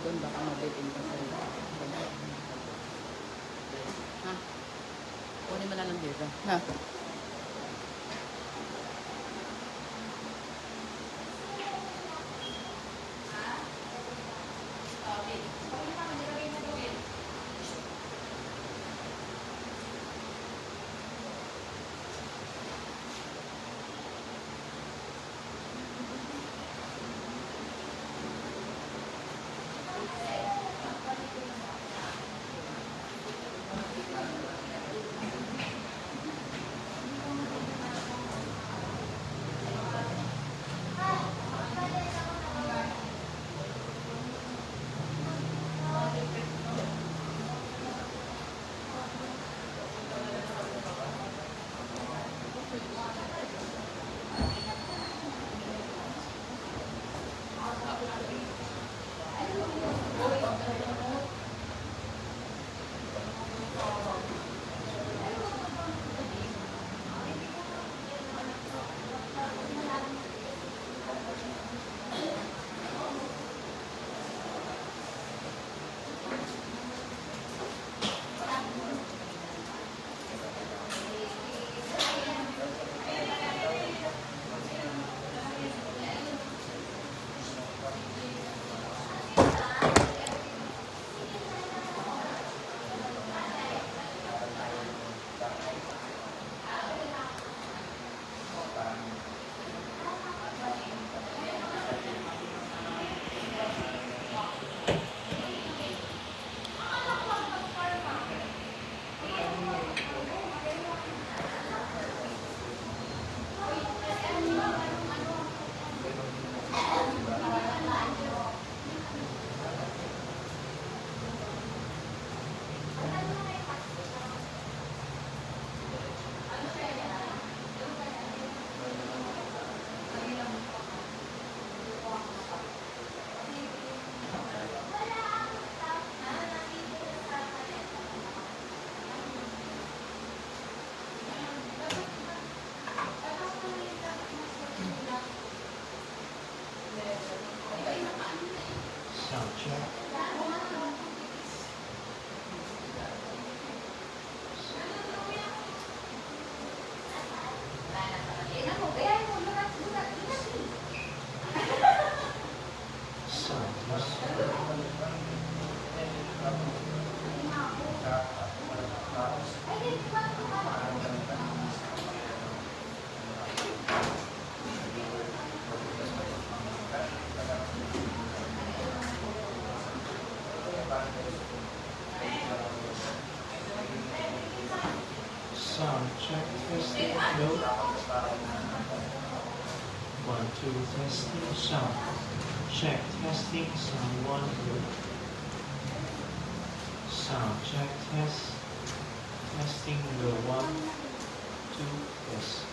doon, baka mabitin ka sa ha? Kunin mo na lang dito. Ha? Sound check. Sound test. Sound check. Testing. Note. 1, 2, testing. Sound check. Testing. Sound 1. Note. Sound check. Test. Testing. No 1, 2. Test.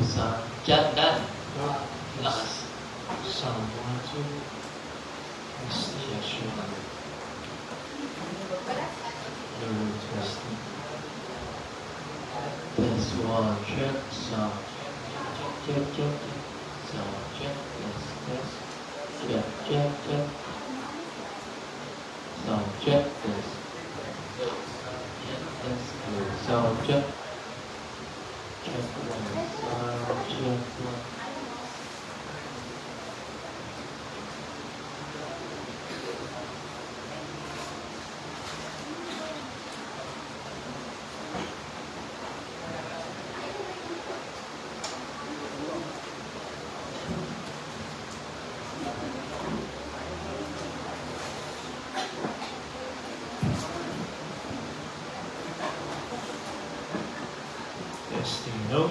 Psalm. Dan. Go. Lakas. Psalm 1, 2. Testing. Yeshua. Testing. Test 1. Check. Psalm. Check. Psalm. Check. Test. Check. Psalm. Check. Test. Psalm. Check. Check 1. Psalm. Check 1. Testing. No.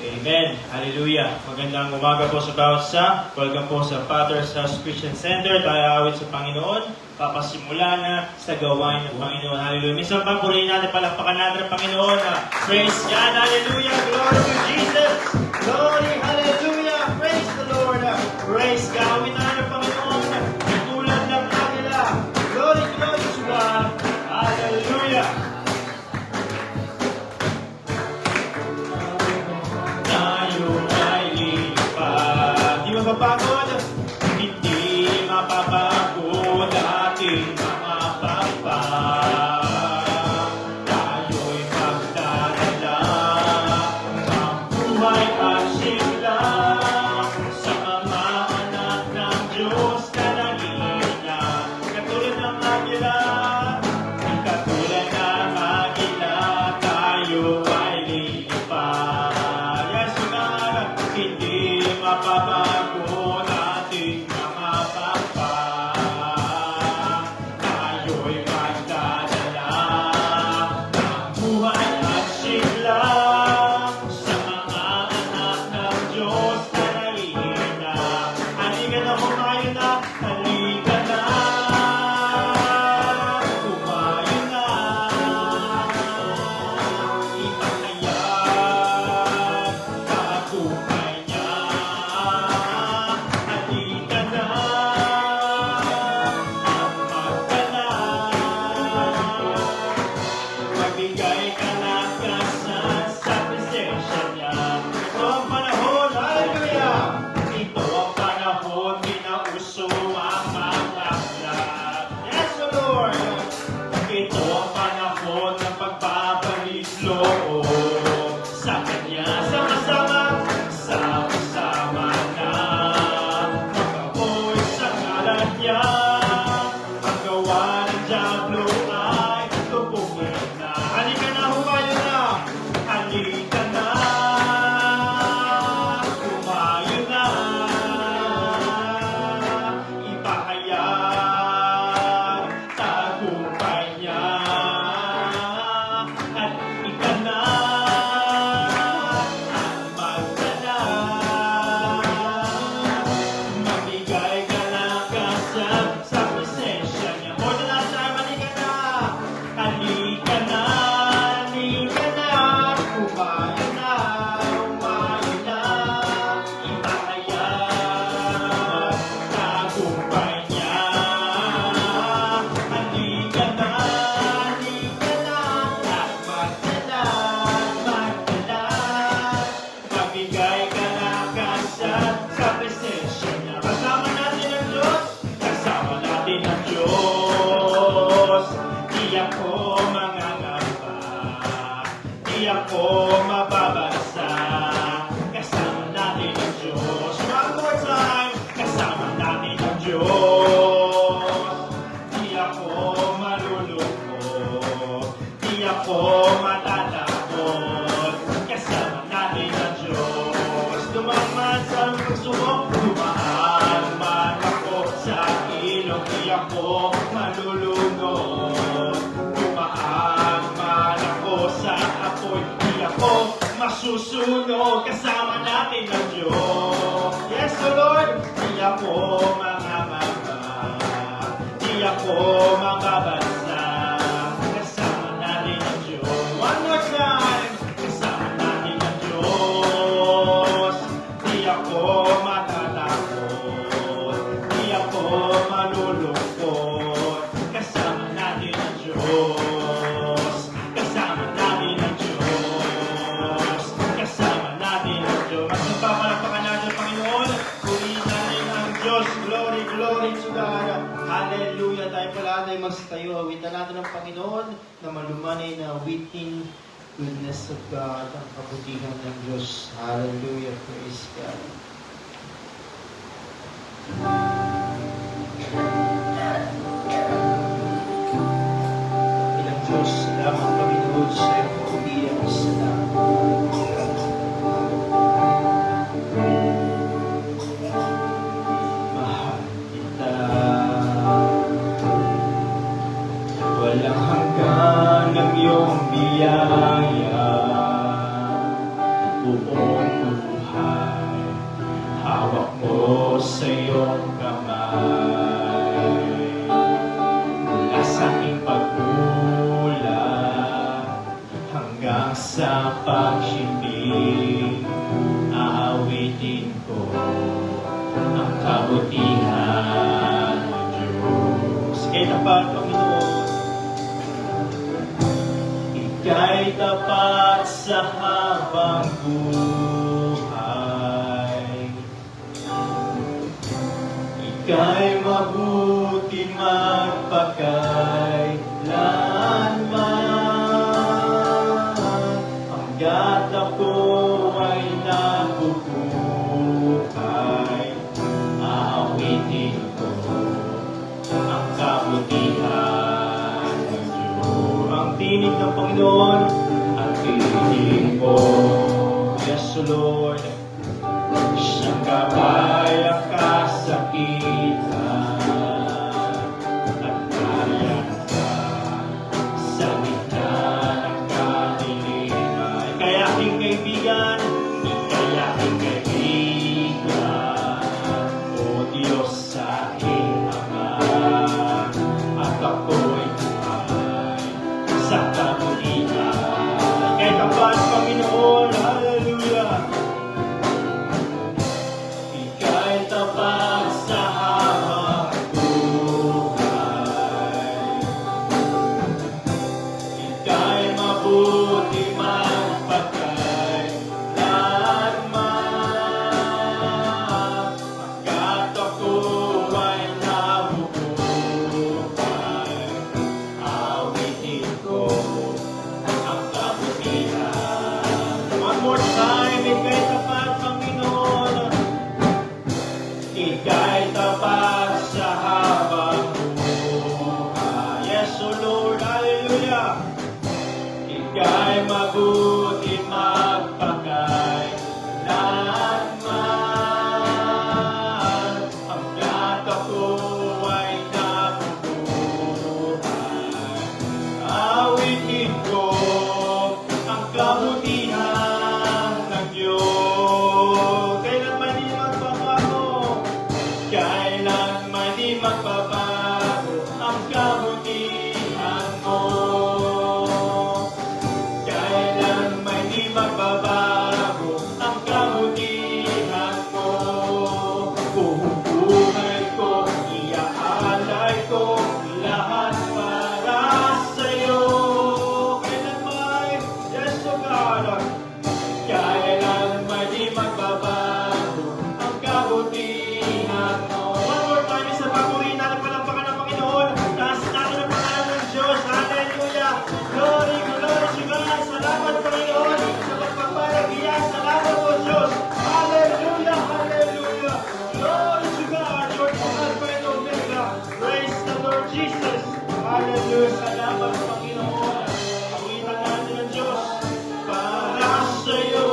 Amen. Hallelujah. Magandang umaga po sa bawat isa. Welcome po sa Father's House Christian Center. Tayo awit sa Panginoon. Papasimula na sa gawain ng Panginoon. Hallelujah. Minsan pa purihin natin, palakpakan natin ang Panginoon. Praise God. Hallelujah. Glory to Jesus. Glory. Hallelujah. Praise the Lord. Praise God. Awit natin ang Panginoon. Tulad ng agila. Glory to God. Hallelujah. Mapapagod, hindi mapapagod ating mga papa. Tayo'y magdadala ng buhay at sigla sa mga anak ng Diyos na nangihina. Katulad ng agila, katulad ng agila, tayo ay lilipad. Yes, God, hindi mapapagod. Dumaan man ako sa ako malulunod. Dumaan man ako sa apoy, di ako masusunog. Kasama natin ang Diyos. Yes, O Lord, di ako mamamaba, di ako mababasa. Kasama natin ang Diyos. One more time. Kasama natin ang Diyos. Di ako matatakot, di ako malulungkot. Kasama natin ang Diyos. Kasama natin ang Diyos. Kasama natin ang Diyos. Magpapalakpakan natin ang Panginoon. Purihin natin ang Diyos. Glory, glory to God. Hallelujah. Tayo pala tayo magsitayo. Awitan natin ang Panginoon na malumanay na awitin goodness of God, ang kabutihan ng Diyos. Hallelujah. Praise God. Ilang Diyos, salamat Panginoon sa iyong kakubiyan. Mahal kita. Walang hanggan ang iyong biyaya. Buong buhay, hawak mo sa iyong kamay. Mula sa aking pagmulat hanggang sa pagsibig, aawitin ko ang kabutihan ng Diyos. Kaya tapat, Panginoon, ika'y tapat sa habang buhay. Ika'y mabuti magpakailanman. Hanggat ako ay nabubuhay, aawitin ko ang kabutihan ng Diyos. Ang tinig ng Panginoon, ang tinig ko. Yes, Lord. Siyang gabay ang kasakitan at kaya ka sa gitna ng kadiliman. Ika'y aking kaibigan, ika'y aking kaibigan. O Diyos sa aking Ama, at ako'y buhay sa kabutihan. Ika'y tapat, Panginoon. Hallelujah. Ika'y tapat sa habang buhay. Ika'y mabuti magpakailanman. Hanggat ako ay nabubuhay, awitin ko ang kabutihan. One more time, ika'y tapat, Panginoon. Ika'y tapat sa habang buhay. Yes, O Lord, hallelujah. Ika'y mabuti magpakailanman. Hanggat ako ay nabubuhay, awitin ko ang kabutihan ng Diyos. Kailanman di magbabago, kailanman di magbabago ang kabutihan mo. Kailanman di magbabago ang kabutihan mo. Buong buhay ko, iaalay ko lahat para sa'yo. Kailanman, yes, O God, kailanman di magbabago ang kabutihan mo. One more time, isa papuri natin palampakan ng Panginoon. Taas natin ang pangalan ng Diyos. Hallelujah. Glory, glory to God. Salamat, Panginoon, sa pagpapalagyan. Salamat po, Diyos. Hallelujah, hallelujah. Glory to God. Lord, Alpha and Omega. Praise the Lord Jesus. Hallelujah. Salamat, Panginoon. Awitan natin ang Diyos para sa'yo.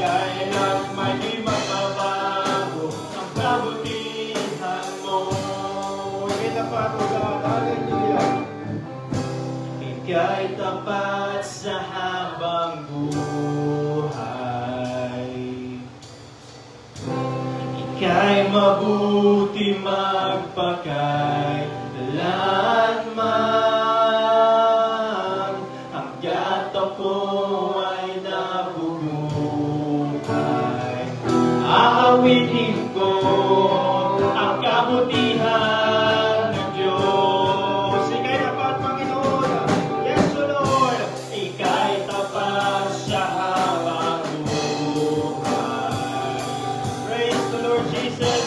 Kailanman di magbabago ang ika'y tapat sa habang buhay. Ika'y mabuti magpakailanman, hangga't ako ay nabubuhay. Aawitin ko ang kabutihan ng Diyos. Ika'y tapat, Panginoon. Yes, O Lord. Ika'y tapat sa habang buhay. Praise the Lord Jesus.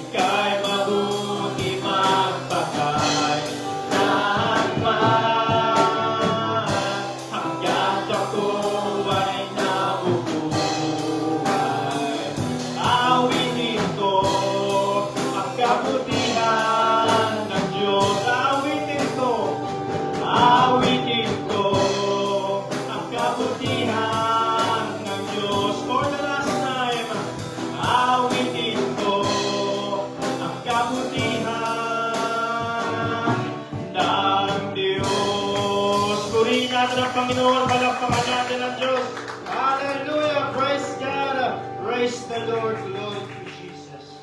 Ika'y mabuti magpakailanman, hangga't ako ay nabubuhay. Awitin ko ang kabutihan ng Diyos. Awitin ko ang kabutihan ng Diyos. For the last time, awitin ko ang kabutihan ng Diyos. Purihin natin ang Panginoon, palakpakan natin ang Diyos. Hallelujah! Praise God! Praise the Lord! Glory to Jesus.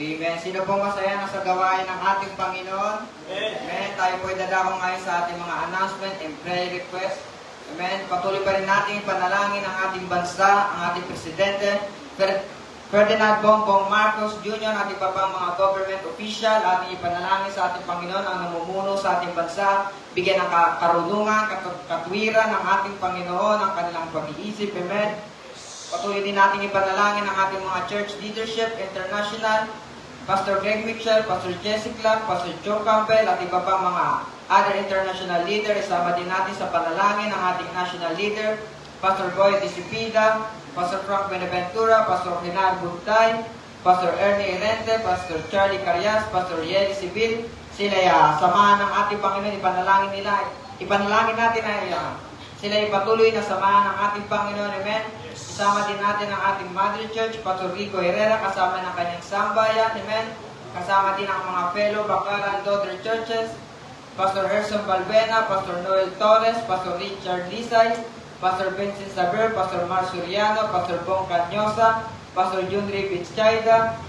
Amen. Sino pong masaya na sa gawain ng ating Panginoon? Amen. Amen. Tayo po'y dadako ngayon sa ating mga announcement and prayer request. Amen. Patuloy pa rin natin panalangin ang ating bansa, ang ating Presidente, Ferdinand Bongbong Marcos Jr., at iba pang mga government official. Ating ipanalangin sa ating Panginoon ang namumuno sa ating bansa, bigyan ng karunungan, katwiran ng ating Panginoon, ang kanilang pag-iisip. Amen. Patuloy din natin ipanalangin ang ating mga church leadership international, Pastor Greg Mitchell, Pastor Jesse Clark, Pastor Joe Campbell, at iba pang mga other international leader. Isama din natin sa panalangin ang ating national leader, Pastor Boy Disipida, Pastor Frank Benaventura, Pastor Renan Buntay, Pastor Ernie Irente, Pastor Charlie Carias, Pastor Yeli Sibil. Sila samahan ng ating Panginoon, ipanalangin natin na sila ipatuloy na samahan ng ating Panginoon. Amen. Isama din natin ang ating Mother Church, Pastor Rico Herrera, kasama ng kanyang sambayan. Amen. Kasama din ang mga fellow Baclaran Daughter Churches, Pastor Herson Balbena, Pastor Noel Torres, Pastor Richard Lisay, Pastor Vincent Saber, Pastor Mar Suriano, Pastor Bong Canyosa, Pastor Junri Pichayda,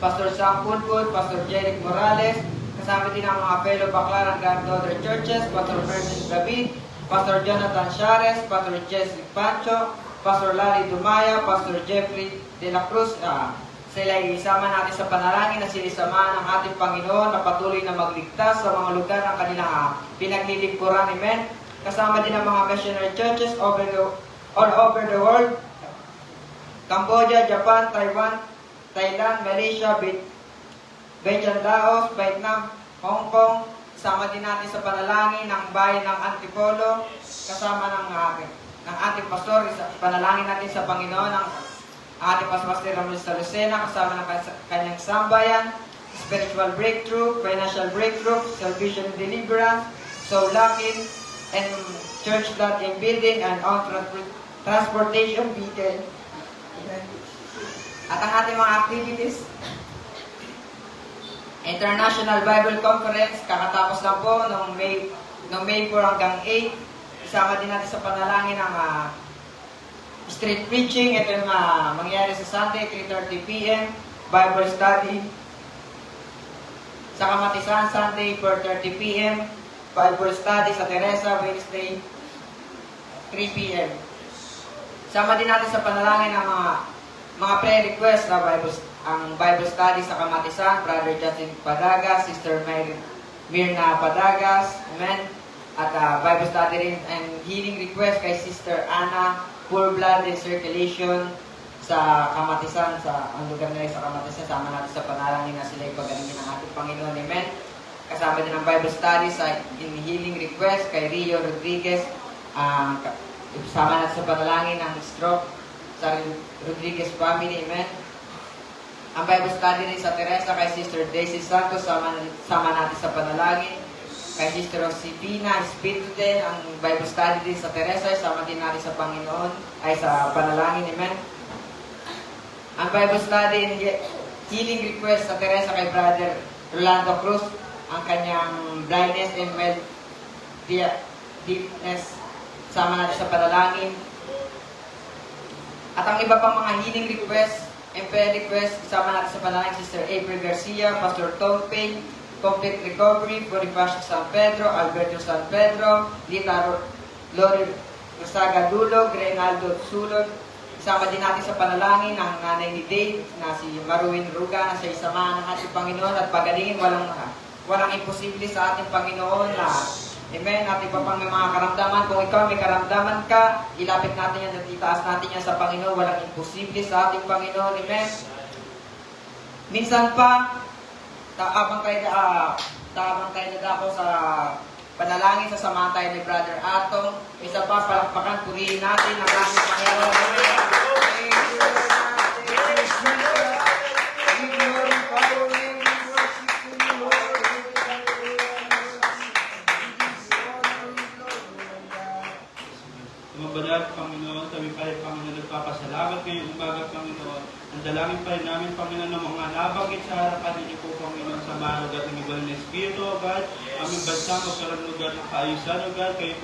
Pastor Sam Pulpul, Pastor Jeric Morales. Kasama din ang mga fellow Baclaran Granddaughter Churches, Pastor Mervin David, Pastor Jonathan Shares, Pastor Jesse Pancho, Pastor Larry Dumaya, Pastor Jeffrey De La Cruz. Sila isama natin sa panalangin na sinisamahan ng ating Panginoon na patuloy na magligtas sa mga lugar ng kanilang pinaglilingkuran. Amen. Kasama din ang mga missionary churches all over the world. Cambodia, Japan, Taiwan, Thailand, Malaysia, Vietnam, Laos, Vietnam, Hong Kong. Kasama din natin sa panalangin ng bayan ng Antipolo. Kasama ng ating pastor, panalangin natin sa Panginoon ng ating Pastor Ramon Lucena, kasama ng kanyang sambayan, spiritual breakthrough, financial breakthrough, salvation and deliverance, soul locking, and church lot and building, and on transportation vehicle. At ang ating mga activities, International Bible Conference, kakatapos lang po noong May 4 hanggang 8. Isama din natin sa panalangin ang street preaching. Ito yung mangyayari sa Sunday, 3:30 p.m. Bible study. Sa Kamatisan, Sunday, 4:30 p.m. Bible study sa Teresa, Wednesday, 3 p.m. Sama din natin sa panalangin ang mga prayer request na Bible study sa Kamatisan, Brother Justin Padagas, Sister Mirna Padagas, amen. At Bible study rin and healing request kay Sister Anna, Poor Blood and Circulation sa Kamatisan, ang lugar nila sa Kamatisan. Sama natin sa panalangin na sila ipagalingin ng ating Panginoon, amen. Kasama din ang Bible study sa healing request kay Rio Rodriguez. Sama natin sa panalangin ng stroke sa Rodriguez family, amen. Ang Bible study rin sa Teresa kay Sister Daisy Santos, sama natin sa panalangin. Kay Sister Josefina Espiritu din, ang Bible study din sa Teresa, sama din natin sa Panginoon, ay sa panalangin, amen. Ang Bible study and healing request sa Teresa kay Brother Rolando Cruz, ang kanyang blindness and mild deafness. Sama natin sa panalangin. At ang iba pang mga healing request and prayer request, isama natin sa panalangin Sister April Garcia, Pastor Tom Payne, complete recovery for Bonifacio San Pedro, Alberto San Pedro, Lita Lori Rosaga Dulog, Reynaldo Sulod. Isama din natin sa panalangin ang nanay ni Dave na si Maruin Ruga na sa isamahan ng ating Panginoon at pagalingin. Walang imposible sa ating Panginoon na amen. At iba pang may mga karamdaman. Kung ikaw may karamdaman ka, ilapit natin yan at itaas natin yan sa Panginoon. Walang imposible sa ating Panginoon. Amen. Minsan pa, habang tayo nadako sa panalangin, sasamahan tayo ni Brother Atong. Isa pa, palakpakan, purihin natin ang ating Panginoon. Thank you, Lord. Thank you, Jesus. We glorify your name. We worship you, Lord. Mabalat, Panginoon, tabi pa rin, Panginoon, nagpapasalamat ngayong umaga, Panginoon. Ang dalangin pa rin namin, Panginoon, ng mga nabagit sa harapan ninyo po, Panginoon, sa mga lugar ng iba ng Espiritu, O God. Aming bansa, magkaroon lugar ng kaayusan, O God. Kayo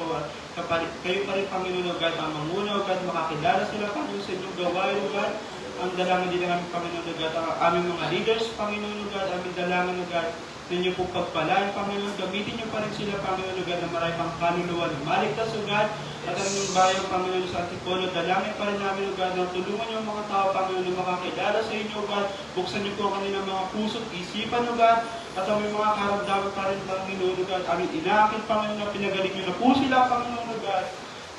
pa rin, Panginoon, O God, ang manguna, O God, makakilala sila, Panginoon, sa inyong gawain, O God. Ang dalangin din ng aming Panginoon, O God, ang aming mga leaders, Panginoon, O God, aming dalangin, O God, ninyo po pagpalaan, Panginoon, gamitin niyo pa rin sila, Panginoon, O God, na marami pang kaluluwa ng maligtas, O God, at ang inyong bayan, Panginoon, sa Antipolo, dalangin pa rin namin, O God, na tulungan niyo ang mga tao, Panginoon, na makakilala sa inyo, O God, buksan niyo po ang kanilang mga puso't isipan, O God, at ang mga karamdaman pa rin, Panginoon, O God, aming inakit, Panginoon, na pinagaling niyo na po sila, Panginoon, O God.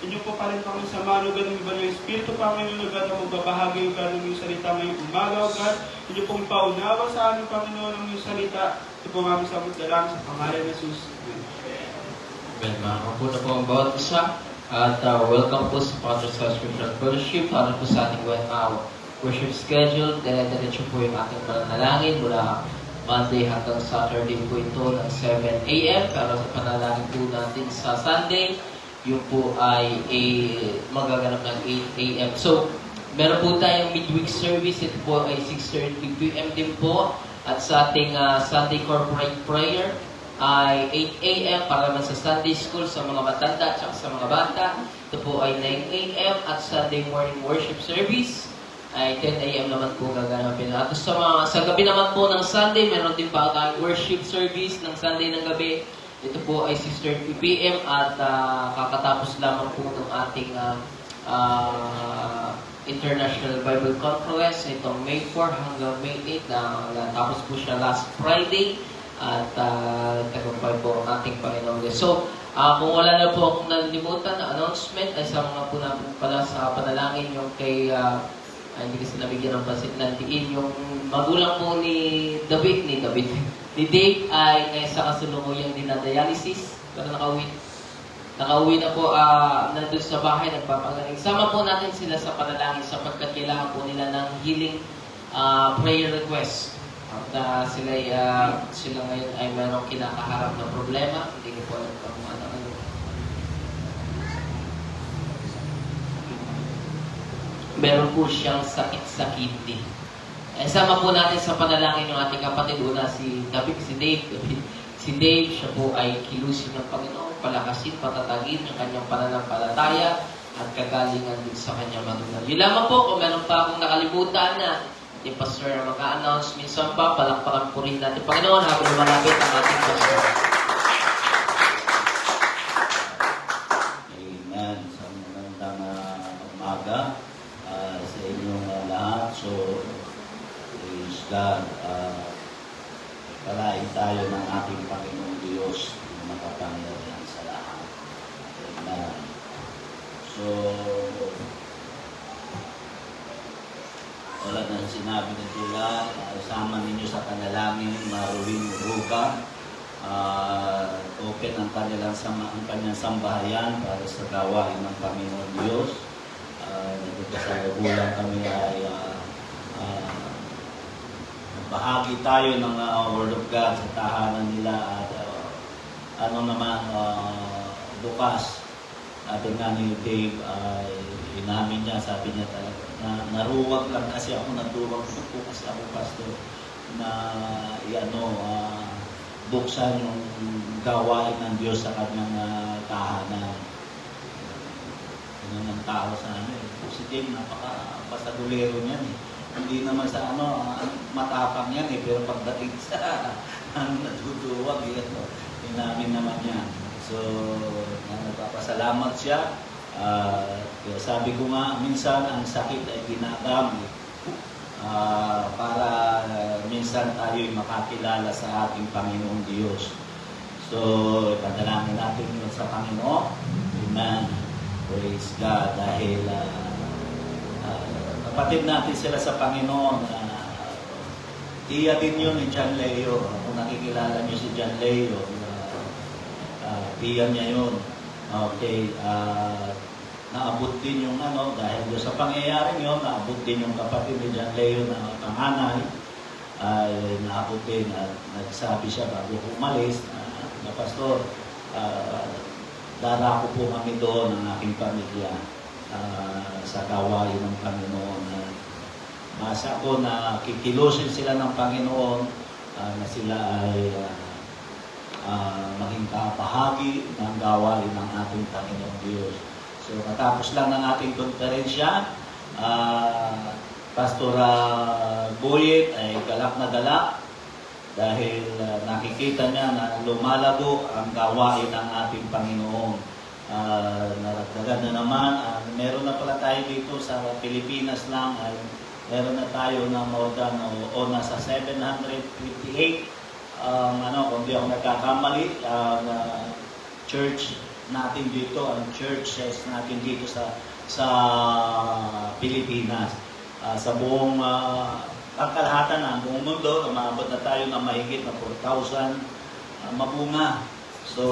Inyo po pa rin, Panginoon, sa manugan ng iba ng Espiritu, Panginoon, O God, na magbabahagi, O God, ng iyong salita ngayong umaga, O God. Inyo pong paunawa sa amin, Panginoon, ng iyong salita. Ito po aming sa dalangin sa pangalan ng Jesus. Amen. Makakampo na po ang bawat isa. At welcome po sa Father's House Spiritual Fellowship. Para po sa ating worship schedule. Diretso po yung ating pananalangin mula Monday hanggang Saturday po ito ng 7 a.m. Pero sa panalangin po natin sa Sunday, yung po ay magaganap ng 8 a.m. So, meron po tayong midweek service. Ito po ay 6:30 p.m. din po. At sa ating Sunday corporate prayer ay 8 a.m. para naman sa Sunday school sa mga matanda at sa mga bata. Ito po ay 9 a.m. At Sunday morning worship service ay 10 a.m. naman po gaganapin. At sa gabi naman po ng Sunday, meron din pa tayong worship service ng Sunday ng gabi. Ito po ay 6:30 p.m. at kakatapos lamang po ng ating International Bible Conference itong May 4 hanggang May 8. Tapos po siya last Friday at tagumpay po ang ating Panginoon. So, kung wala na po akong nalimutan na announcement, ay sa mga po namin pala sa panalangin yung kay hindi kasi nabigyan ng pansit nantiin yung magulang po ni Dave ay sa kasulukuyang dinadialysis pero nakauwi na po nandun sa bahay nagpapagaling. Sama po natin sila sa panalangin sapagkat kailangan po nila ng healing prayer request. At sila ngayon ay mayroong kinakaharap na problema. Hindi ko po alam kung ano. Meron po siyang sakit sa kidney. Sama po natin sa panalangin yung ating kapatid. Una si Dave. Si Dave, siya po ay kilusin ng Panginoon, palakasin, patatagin yung kanyang pananampalataya at kagalingan din sa kanyang magulang. Yun lamang po, kung meron pa akong nakalimutan na yung pastor na mag-a-announce, minsan pa, palakpakan po rin natin Panginoon habang lumalapit ang ating pastor. Amen. Sa magandang umaga sa inyong lahat. So, praise God. Palain tayo ng ating Panginoong Diyos na makapangyarihan sa lahat. Amen. So, wala na sinabi ni Tula, sama ninyo sa panalangin, Maruin Ruga. Open ang kanyang sambahayan para sa gawain ng Panginoon Diyos. Nagkakasagulang kami ay bahagi tayo ng Word of God sa tahanan nila at bukas ating nga ni Dave ay inamin niya, sabi niya talaga naruwag lang kasi ako, natuwag po kasi ako pastor na buksan yung gawain ng Diyos sa kanyang tahanan. Ano ng tao sa si Jim, napaka-pasadulero niyan eh. Hindi naman sa matapang yan eh, pero pagdating sa natutuwag yan, inamin naman yan. So, nagpapasalamat siya. Kaya sabi ko nga, minsan ang sakit ay ginagamit para minsan tayo'y makakilala sa ating Panginoong Diyos. So, ipadalangin natin yun sa Panginoon. Amen. Praise God. Dahil kapatid natin sila sa Panginoon. Tiya din yun ni John Leo. Kung nakikilala niyo si John Leo, tiya niya yun. Okay. Naabot din yung dahil doon sa pangyayaring yun, naabot din yung kapatid ni John Leo na panganay. Naabot din at nagsabi siya bago umalis na pastor, darako po kami doon ng aking pamilya sa gawain ng Panginoon. Masa ko na kikilusin sila ng Panginoon na sila ay maging kapahagi ng gawain ng ating Panginoong Diyos. So, katapos lang ng ating konferensya, Pastor Boyet ay galak na galak dahil nakikita niya na lumalago ang gawain ng ating Panginoon. Naragdagan na naman, meron na pala tayo dito sa Pilipinas lang, ay meron na tayo na more than o nasa 758 kung di ako nagkakamali, church natin dito, ang churches natin dito sa Pilipinas. Sa buong pagkalahatan ng buong mundo, umabot na tayo na mahigit na 4,000 mabunga. So,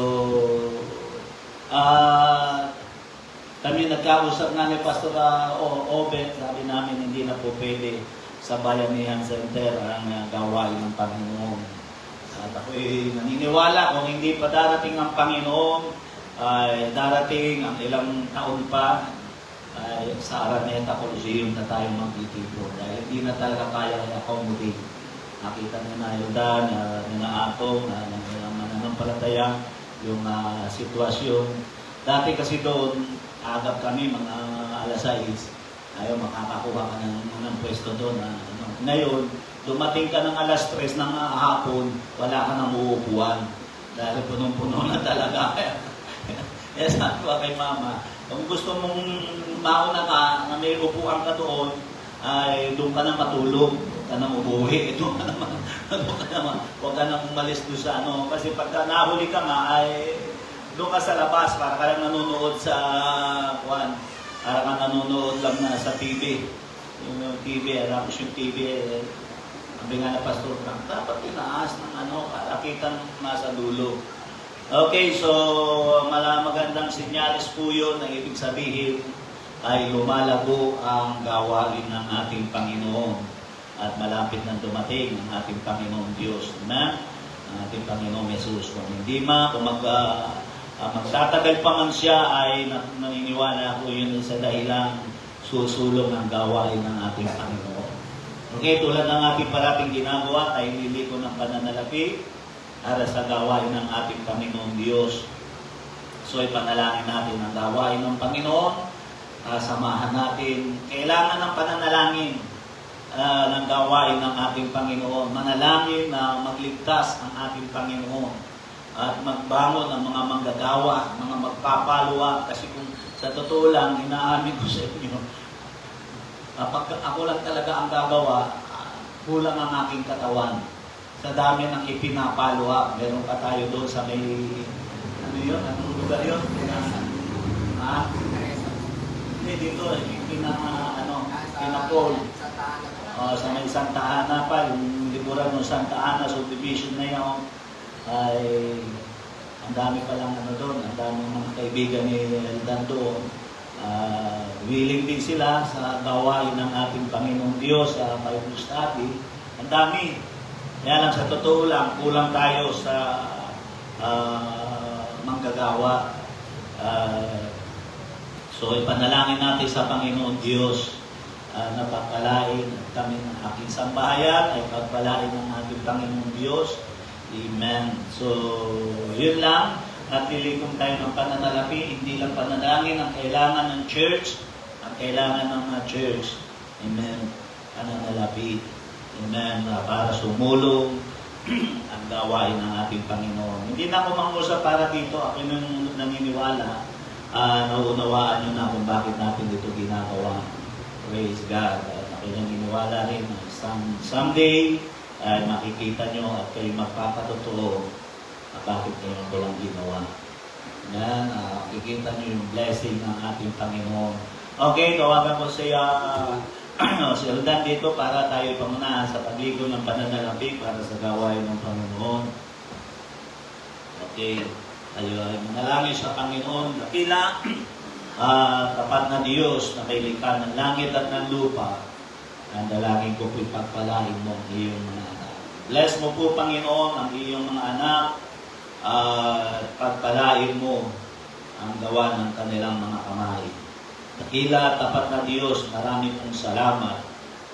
kami nagkausap nga ni Pastor Obet, sabi namin hindi na po pwede sa Bayanihan Center ang gawain ng Panginoon. At ako'y naniniwala kung hindi pa darating ang Panginoon, ay darating ang ilang taon pa, ay sa Araneta Coliseum na tayo magtitipon dahil hindi na talaga kaya i-accommodate. Nakita niyo na yung Dan, na Atong, na mananampalataya yung sitwasyon. Dati kasi doon, agap kami mga alas 6, ayaw makakakuha ka ng pwesto doon. Ngayon, dumating ka ng alas 3 ng hapon, wala ka nang uupuan dahil punong-puno na talaga. Kaya sabi ko kay Mama, kung gusto mong mauna ka, na may upuan ka doon, ay doon ka na matulog, huwag ka nang umuwi, huwag ka nang umalis doon sa kasi pagka nahuli ka nga, ay doon ka sa labas, para ka lang nanonood sa para ka nanonood lang na sa TV. Yung TV, tapos yung TV, sabi nga na Pastor Frank, dapat tinaas ng para kita nasa dulo. Okay, so magandang sinyalis po yun na ibig sabihin ay lumalago ang gawain ng ating Panginoon at malapit na dumating ang ating Panginoong Diyos na ang ating Panginoong Jesus. Kung hindi kung magtatagal pa man siya ay naniniwala ako yun sa dahilan susulong ang gawain ng ating Panginoon. Okay, tulad ng ating parating ginagawa, tayo liliko ng pananalapi para sa gawain ng ating Panginoong Diyos. So, ipanalangin natin ang gawain ng Panginoon. Samahan natin. Kailangan ng pananalangin ng gawain ng ating Panginoon. Manalangin na magligtas ang ating Panginoon. At magbangon ng mga manggagawa, mga magpapaluwa. Kasi kung sa totoo lang, inaamin ko sa inyo, kapag ako lang talaga ang gagawa, kulang ang aking katawan. Sa dami ng ipinapalo meron pa tayo doon sa may, anong lugar yun? Hindi, dito, pinapol. Sa may Santa Ana pa, yung liburan ng Santa Ana subdivision na yun, ay ang dami palang doon, ang daming mga kaibigan ni Eldan doon. Willing din sila sa gawain ng ating Panginoong Diyos sa Bible study. Ang dami. Kaya lang sa totoo lang, kulang tayo sa manggagawa. So ipanalangin natin sa Panginoon Diyos na pagpalain kami ng aking sambahayan, ay pagpalain ng ating Panginoong Diyos Amen. So, yun lang. Natilikom tayo ng pananalapi. Hindi lang panalangin ang kailangan ng church. Ang kailangan ng mga church. Amen. Pananalapi. Amen. Para sumulong ang gawain ng ating Panginoon. Hindi na ako mangusap para dito. Ako yung naniniwala. Nauunawaan nyo na kung bakit natin dito ginagawa. Praise God. At ako yung naniniwala rin na someday ay makikita nyo at kayo magpapatotoo bakit kayo walang ginawa. Yan, makikita nyo yung blessing ng ating Panginoon. Okay, tawagan ko siya si Aldan dito para tayo pangunahan sa pagligo ng pananalapi para sa gawain ng Panginoon. Okay, tayo ay manalangin sa Panginoon. Dakila, tapat na Diyos na may likha ng langit at ng lupa. Ang dalangin ko po'y pagpalain mo ang iyong mga anak. Bless mo po, Panginoon, ang iyong mga anak at pagpalain mo ang gawa ng kanilang mga kamay. Dakila, tapat na Diyos, marami pong salamat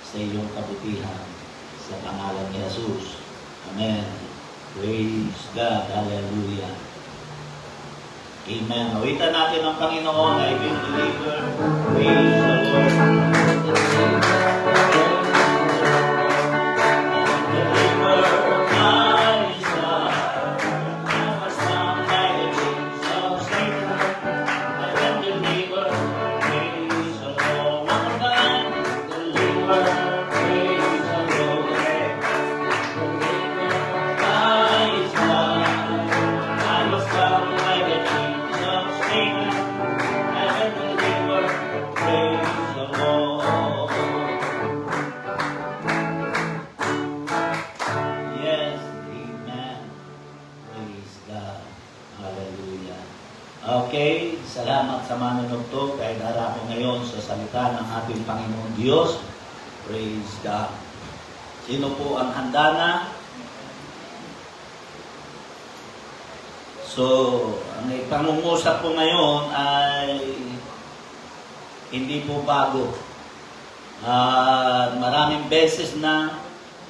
sa iyong kabutihan. Sa pangalan ni Jesus. Amen. Praise God. Hallelujah. Amen. Awitan natin ang Panginoon. I will deliver. Praise the Lord. Okay, salamat sa manunugtog dahil harap ko ngayon sa salita ng ating Panginoon Diyos. Praise God. Sino po ang handa na? So, ang pangungusap po ngayon ay hindi po bago. Maraming beses na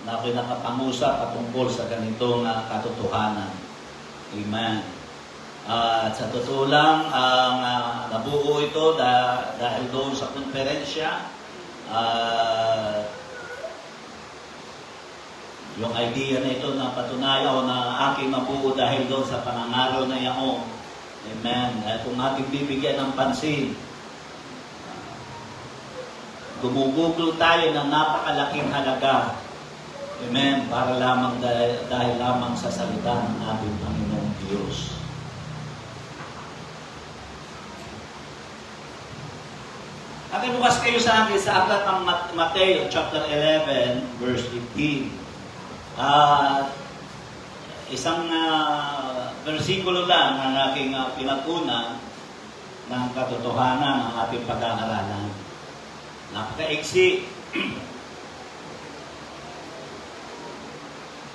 pinakapangusap at tungkol sa ganitong katotohanan. Amen. At sa totoo lang, nabuo ito dahil doon sa konferensya. Yung idea na ito na patunayan na aking nabuo dahil doon sa panangaral na yaong. Amen. At kung ating bibigyan ng pansin, gumugugol tayo ng napakalaking halaga. Amen. Para lamang dahil lamang sa salita ng ating Panginoong Diyos. Bukas kayo sa akin sa aklat ng Mateo chapter 11 verse 15. Isang versikulo lang ang aking pinag-una ng katotohanan ng ating pag-aaralan. Napaka-iksi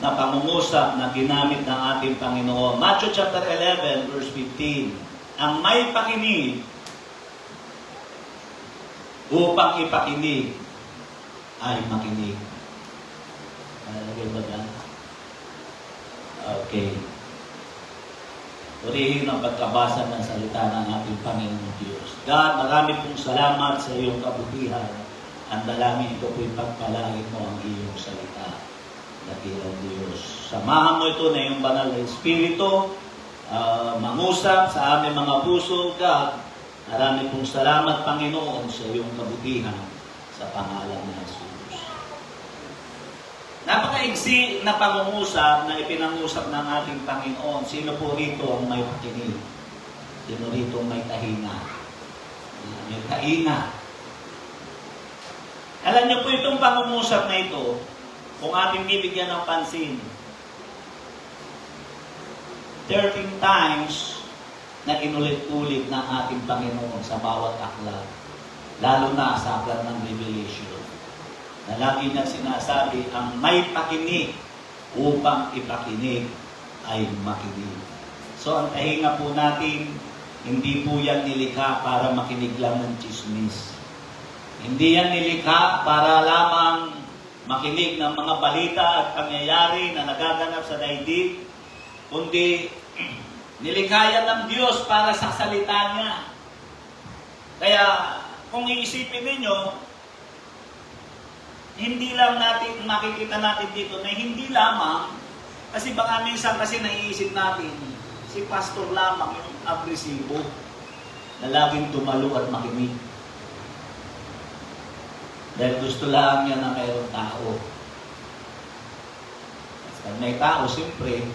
na pangungusap na ginamit ng ating Panginoon. Matthew chapter 11 verse 15. Ang may pakinig upang ipakinig ay makinig. Nalagay ba dyan? Okay. Purihin ang pagkabasa ng salita ng ating Panginoon Diyos. God, marami pong salamat sa iyong kabutihan. Ang dalangin ko po'y pagpalain mo ang iyong salita. Dakilang Diyos. Samahan mo ito na iyong banal na Espiritu, mangusap sa aming mga puso, God. Marami pong salamat, Panginoon, sa iyong kabutihan sa pangalan ni Jesus. Napaka-iksi na pangungusap na ipinangusap ng ating Panginoon. Sino po rito ang may pakinig? Sino rito ang may tahina? May taina. Alam niyo po itong pangungusap na ito, kung ating bibigyan ng pansin, 13 times na inulit-ulit ng ating Panginoon sa bawat aklat, lalo na sa aklat ng Revelation, na lagi niya sinasabi, ang may pakinig upang ipakinig ay makinig. So ang tahinga po natin, hindi po yan nilikha para makinig lang ng chismis. Hindi yan nilikha para lamang makinig ng mga balita at pangyayari na nagaganap sa daigdig, kundi nilikha ng Diyos para sa salita niya. Kaya kung iisipin ninyo, hindi lang natin makikita natin dito na hindi lamang, kasi baka minsan kasi naiisip natin, si pastor lamang yung agresibo na laging tumalo at makinig. Dahil gusto lang niya na mayroong tao. Pag may tao, siyempre,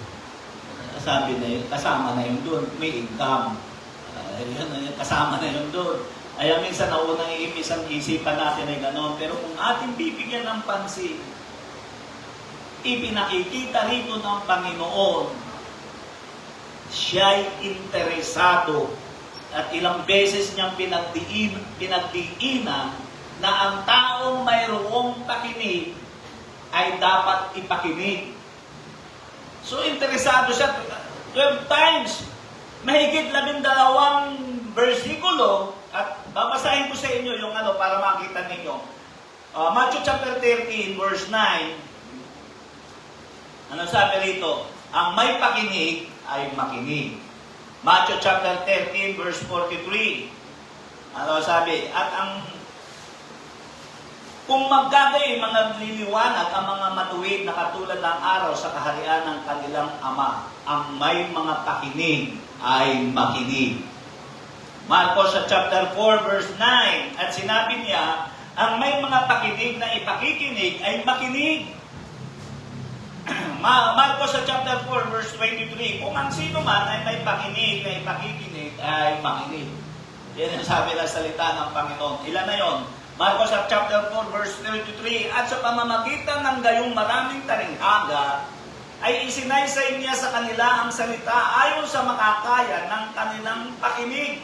sabi na yun, kasama na yun doon, may income. Kasama na yun doon. Kaya minsan naunang minsan isipan natin ay gano'n. Pero kung ating bibigyan ng pansin, ipinakikita rito ng Panginoon, siya'y interesado at ilang beses niyang pinagdiinan na ang taong mayroong pakinig ay dapat ipakinig. So, interesado siya. 12 times, mahigit 12 versikulo, at babasahin ko sa inyo yung para makita ninyo. Matthew chapter 13, verse 9. Ano sabi rito? Ang may pakinig ay makinig. Matthew chapter 13, verse 43. Ano sabi? At kung magkagayon mga liliwanag ang mga matuwid na katulad ng araw sa kaharian ng kanilang Ama, ang may mga pakinig ay makinig. Marcos sa chapter 4, verse 9, at sinabi niya, ang may mga pakinig na ipakikinig ay makinig. Marcos sa chapter 4, verse 23, kung ang sino man ay may pakinig na ipakikinig ay makinig. Yan ang sabi ng salita ng Panginoon. Ilan na yon? Marcos chapter 4, verse 33, at sa pamamagitan ng gayong maraming taringhaga, ay isinaysay niya sa kanila ang salita ayon sa makakaya ng kanilang pakinig.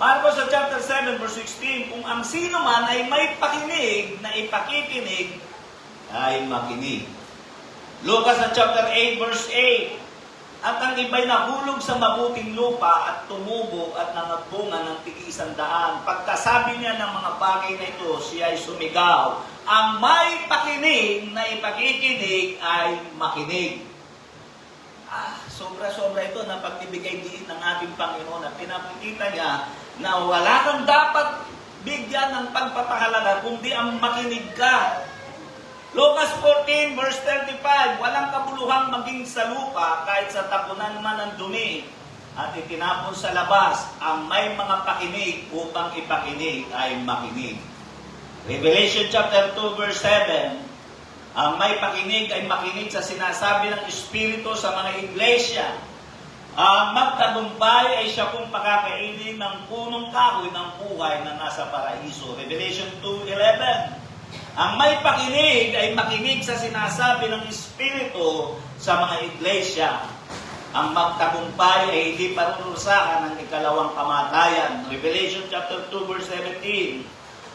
Marcos chapter 7, verse 16, kung ang sino man ay may pakinig na ipakikinig, ay makinig. Lucas chapter 8, verse 8, at ang iba'y nahulog sa mabuting lupa at tumubo at nangagbunga ng tig-100. Pagkasabi niya ng mga bagay na ito, siya ay sumigaw. Ang may pakinig na ipakikinig ay makinig. Sobra-sobra ito na pagbibigay diin ng ating Panginoon at pinapakita niya na wala kang dapat bigyan ng pagpapahalaga kundi ang makinig ka. Lucas 14, verse 35, walang kabuluhang maging sa lupa kahit sa tapunan man ng dumi at itinapon sa labas ang may mga pakinig upang ipakinig ay makinig. Revelation chapter 2, verse 7, ang may pakinig ay makinig sa sinasabi ng Espiritu sa mga iglesia. Ang magtagumpay ay siya kung pakakainin ng punong kahoy ng buhay na nasa paraiso. Revelation 2:11. Ang may pakinig ay makinig sa sinasabi ng Espiritu sa mga iglesia. Ang magtagumpay ay hindi parurusahan ng ikalawang kamatayan. Revelation chapter 2, verse 17.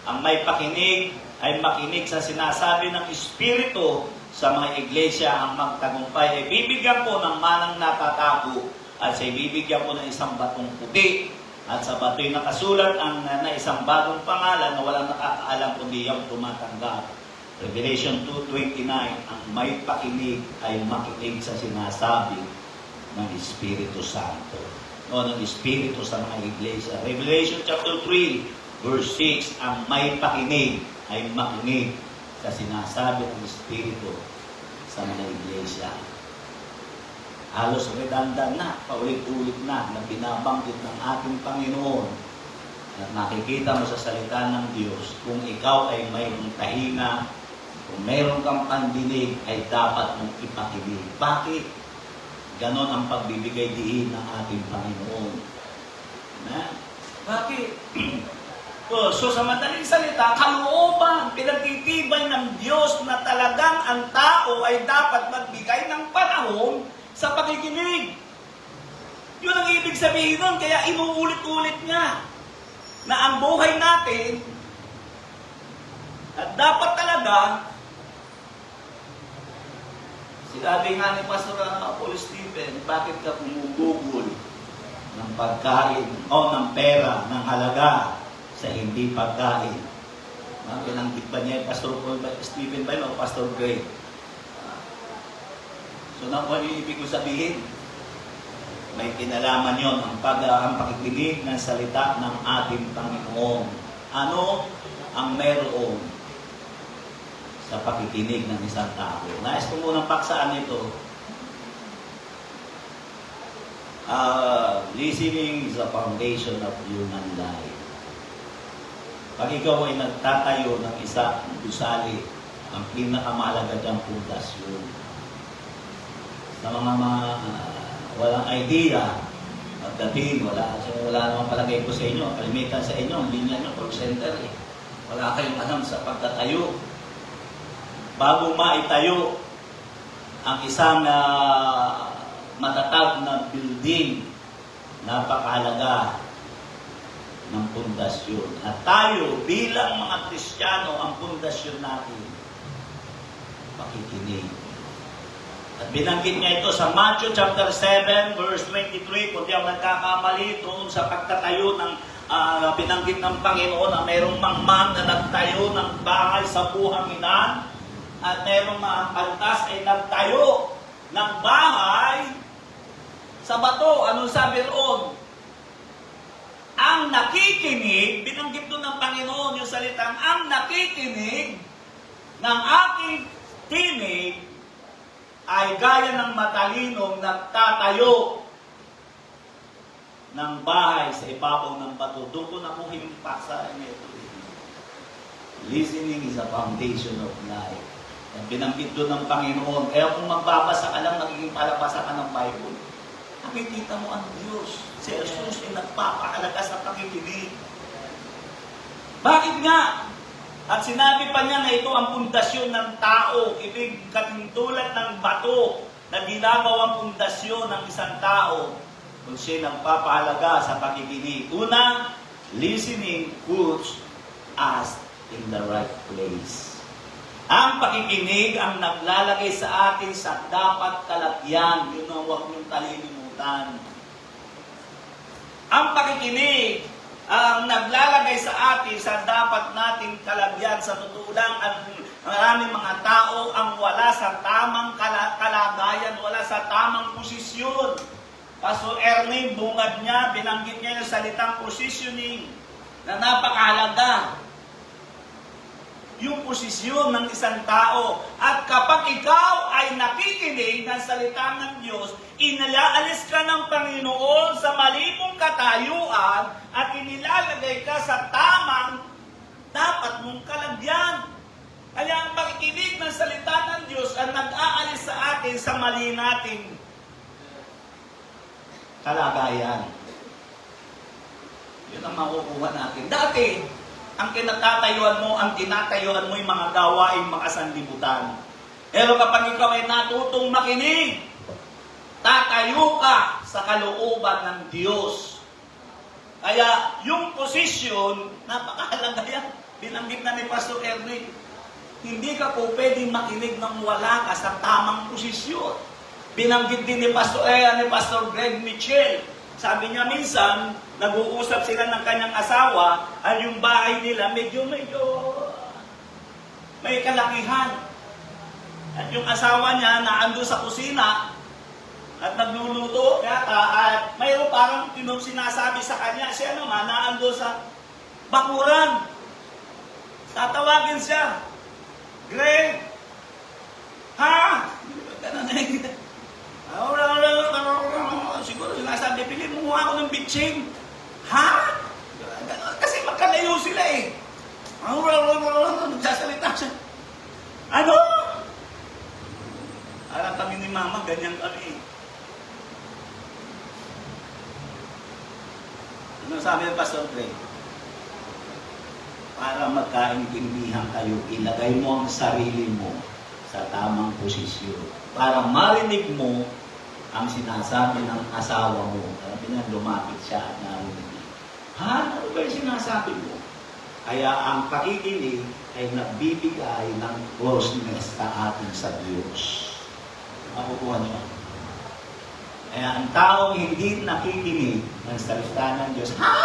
Ang may pakinig ay makinig sa sinasabi ng Espiritu sa mga iglesia. Ang magtagumpay ay bibigyan ko ng manang natatago at sa ibibigyan ko ng isang batong puti. At sa bato'y nakasulat na isang bagong pangalan na walang nakakaalam kundi yung tumatanggap. Revelation 2:29, ang may pakinig ay makinig sa sinasabi ng Espiritu Santo. O ng Espiritu sa mga iglesia. Revelation chapter 3, verse 6, ang may pakinig ay makinig sa sinasabi ng Espiritu sa mga iglesia. Halos redundant na, paulit-ulit na binabanggit ng ating Panginoon. At nakikita mo sa salita ng Diyos, kung ikaw ay mayroong tahina, kung mayroong kang pandinig, ay dapat mong ipakinig. Bakit? Ganon ang pagbibigay diin ng ating Panginoon. Na? Bakit? So sa madaling salita, kalooban, pinagtitibay ng Diyos na talagang ang tao ay dapat magbigay ng panahon sa pakikinig. Yun ang ibig sabihin nun, kaya inuulit-ulit niya na ang buhay natin at dapat talaga, sinabi nga ni Pastor Paul Stephen, bakit ka pumugugol ng pagkain o ng pera, ng halaga sa hindi pagkain? Pinanggit ba niya yung Pastor Paul Stephen ba yun o Pastor Gray? So, ano yung ibig ko sabihin? May kinalaman yon ang pakikinig ng salita ng ating Panginoon. Ano ang meron sa pakikinig ng isang tao? Nais ko munang paksaan ito. Listening is the foundation of human life. Pag ikaw ay nagtatayo ng isang gusali, ang pinakamahalaga diyang pundasyon. Sa mga walang idea, pagdating, wala naman palagay ko sa inyo, kalimitan sa inyo, ang linya nyo, call center eh. Wala kayong alam sa pagtatayo. Bago maitayo ang isang matatag na building, napakahalaga ng pundasyon. At tayo, bilang mga Kristiyano, ang pundasyon natin, pakikinig. At binanggit niya ito sa Matthew chapter 7, verse 23, kung di ako nagkakamali, doon sa pagtatayo ng binanggit ng Panginoon na mayroong mangmang na nagtayo ng bahay sa buhanginan at mayroong mga pantas ay nagtayo ng bahay sa bato. Anong sabi roon? Ang nakikinig, binanggit doon ng Panginoon yung salitang, ang nakikinig ng aking tinig ay gaya ng matalinong nagtatayo ng bahay sa ibabaw ng bato. Doon ko na po himpaksa ito. Listening is a foundation of life. At binanggit doon ng Panginoon. Kaya kung magbabasa ka lang, nagiging palabasa ka ng Bible, nakikita mo ang Diyos. Si Jesus ay nagpapahalaga sa pakikinig. Bakit nga? At sinabi pa niya na ito ang pundasyon ng tao. Ibig katulad ng bato na ginagawang pundasyon ng isang tao kung siya nagpapahalaga sa pakikinig. Una, listening puts us in the right place. Ang pakikinig ang naglalagay sa atin sa dapat kalagyan. Yun ang huwag niyong kalilimutan. Ang pakikinig ang naglalagay sa atin sa dapat nating kalagyan. Sa totoo lang, maraming mga tao ang wala sa tamang kalagayan, wala sa tamang posisyon. Pastor Ernie, bungad niya, binanggit niya yung salitang positioning na napakahalaga. Yung posisyon ng isang tao. At kapag ikaw ay nakikinig ng salita ng Diyos, inilaalis ka ng Panginoon sa mali mong katayuan at inilalagay ka sa tamang dapat mong kalagyan. Kaya ang pakikinig ng salita ng Diyos ang nag-aalis sa atin sa mali nating kalagayan. Yun ang makukuha natin. Dati, ang kinatatayuan mo, ang tinatayuan mo yung mga gawaing makasanlibutan. Pero kapag ikaw ay natutong makinig, tatayo ka sa kalooban ng Diyos. Kaya yung posisyon, napakahalaga yan. Binanggit na ni Pastor Ernie, hindi ka po pwedeng makinig nang wala ka sa tamang posisyon. Binanggit din ni Pastor Greg Mitchell. Sabi niya minsan, nag-uusap sila ng kanyang asawa at yung bahay nila medyo may kalakihan. At yung asawa niya naando sa kusina at nagluluto at mayroon parang sinasabi sa kanya, siya naman naando sa bakuran. Tatawagin siya, Greg, ha? Siguro sinasabi, pili mo ako ng bitching. Ha? Kasi magkalayo sila eh. Nagsasalita siya. Ano? Alam kami ni Mama, ganyan kami. Ano sabi ng Pastor Greg? Para magkaintindihan kayo, ilagay mo ang sarili mo sa tamang posisyon. Para marinig mo ang sinasabi ng asawa mo. Sabi niya, lumapit siya at narinig. Ha? Ano ba yung sinasabi mo? Kaya ang pakikinig ay nagbibigay ng closeness sa atin sa Diyos. Makukuha niyo. Kaya ang taong hindi nakikinig ng salita ng Diyos, ha?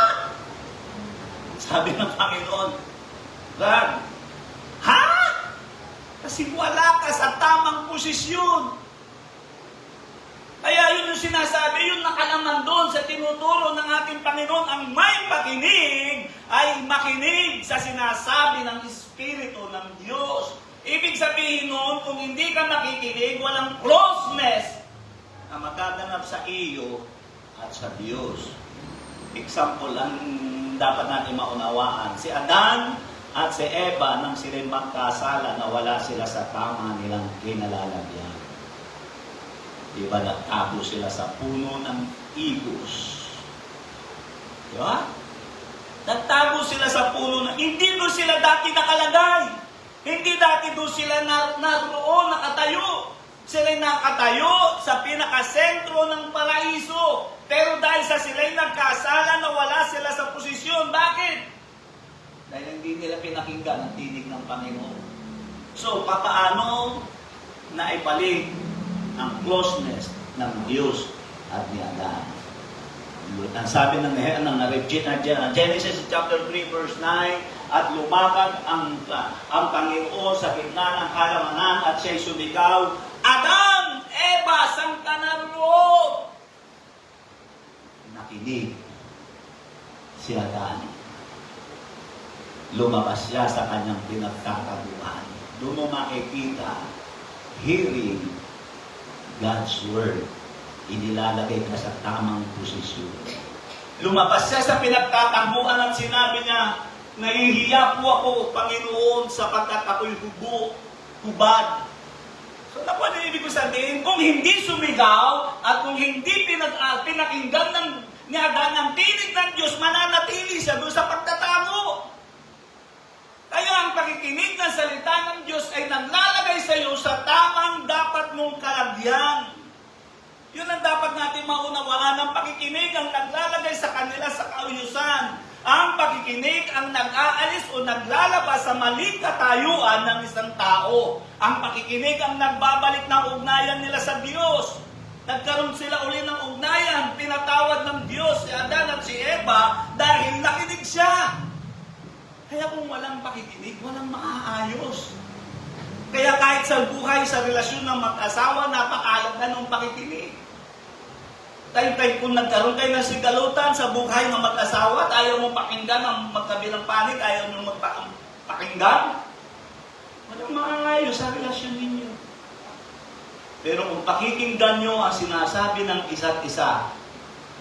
Sabi ng Panginoon, God, Kasi wala ka sa tamang posisyon. Kaya yun yung sinasabi, yung nakalaman doon sa tinuturo ng ating Panginoon, ang may pakinig ay makinig sa sinasabi ng Espiritu ng Diyos. Ibig sabihin noon, kung hindi ka makikinig, walang closeness na magaganap sa iyo at sa Diyos. Example ang dapat natin maunawaan. Si Adan at si Eva nang sila magkasala, nawala sila sa tama nilang kinalalagyan. Diba, nagtago sila sa puno ng igos. Diba? Nagtago sila sa puno ng... Hindi doon sila dati nakalagay. Hindi dati doon sila naroon, nakatayo. Sila'y nakatayo sa pinakasentro ng paraiso. Pero dahil sa sila'y nagkasala, nawala sila sa posisyon. Bakit? Dahil hindi nila pinakinggan ang tinig ng Panginoon. So, papaano naibalik ang closeness ng Diyos at ni Adan? Ang sabi ng Genesis chapter 3 verse 9, at lumakad ang Panginoon sa gitna ng halamanan at siya'y sumigaw, Adan! Eva! Saan ka naroon? Nakinig si Adan. Lumabas siya sa kanyang pinagkakabuhan. Doon mo makikita, hearing God's Word, inilalagay ka sa tamang posisyon. Lumabas siya sa pinagtatambuhan at sinabi niya, nahihiya po ako, Panginoon, sapagkat ako'y hubad. So, ano ang ibig ko sabihin? Kung hindi sumigaw at kung hindi pinakinggan ni Adan ang tinig ng Diyos, mananatili siya doon sa pagtatago. Kaya ang pakikinig ng salita ng Diyos ay naglalagay sa iyo sa tamang dapat mong kalagyan. Yun ang dapat natin maunawaan. Ang pakikinig ang naglalagay sa kanila sa kauyusan. Ang pakikinig ang nag-aalis o naglalabas sa maling katayuan ng isang tao. Ang pakikinig ang nagbabalik ng ugnayan nila sa Diyos. Nagkaroon sila uli ng ugnayan. Pinatawad ng Diyos si Adan at si Eva dahil nakinig siya. Kaya kung walang pakikinig, walang maaayos. Kaya kahit sa buhay, sa relasyon ng mag-asawa, napakahalaga ng pakikinig. Dahil kung nagkaroon kayo ng sigalutan sa buhay ng mag-asawa at ayaw mong pakinggan ang magkabilang panig, ayaw mong pakinggan, walang maaayos sa relasyon ninyo. Pero kung pakikinggan nyo ang sinasabi ng isa't isa,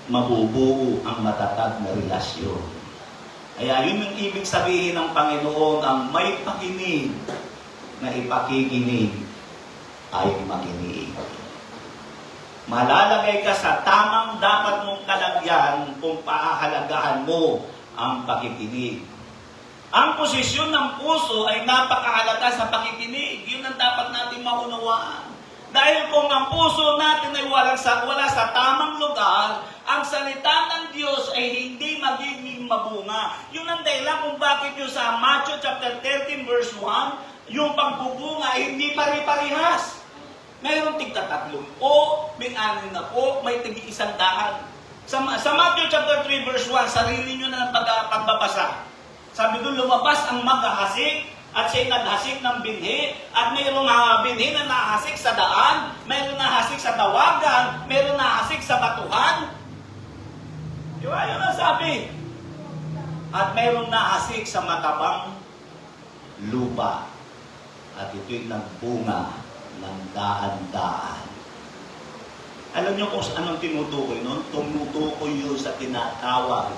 mabubuo ang matatag na relasyon. Kaya yun yung ibig sabihin ng Panginoon, ang may pakinig na ipakikinig ay makinig. Malalagay ka sa tamang dapat mong kalagyan kung paahalagahan mo ang pakikinig. Ang posisyon ng puso ay napakahalaga sa pakikinig. Yun ang dapat natin maunawaan. Dahil kung ang puso natin ay wala sa tamang lugar, ang salita ng Diyos ay hindi magiging mabunga. Yun ang dahilan kung bakit yung sa Matthew chapter 13 verse 1, yung pagbubunga ay hindi pare-parehas. Mayroong tig-3 po, may 6 na po, may tig-100. Sa Matthew chapter 3 verse 1, sarili nyo na ng pagbabasa. Sabi doon, lumabas ang maghahasik, at siya'y naghasik ng binhi, at mayroong binhi na nahasik sa daan, mayroong nahasik sa dawagan, mayroong nahasik sa batuhan. Di ba? Yun ang sabi. At mayroong nahasik sa matabang lupa. At ito'y nagbunga ng daan-daan. Alam niyo kung anong tinutukoy nun? Tumutukoy yun sa tinatawag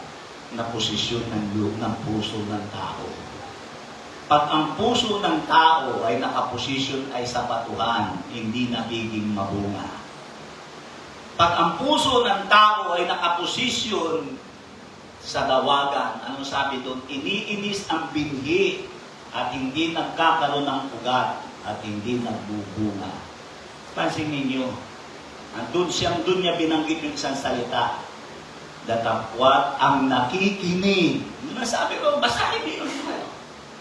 na posisyon ng puso ng tao. Pag ang puso ng tao ay nakaposisyon ay sa batuhan, hindi nagiging mabunga. Pag ang puso ng tao ay nakaposisyon sa dawagan, anong sabi doon? Iniinis ang binhi at hindi nagkakaroon ng ugat at hindi nagbubunga. Pansin ninyo, doon niya binanggit yung isang salita. Datapwat ang nakikinig. Yun ang sabi ko, basahin niyo.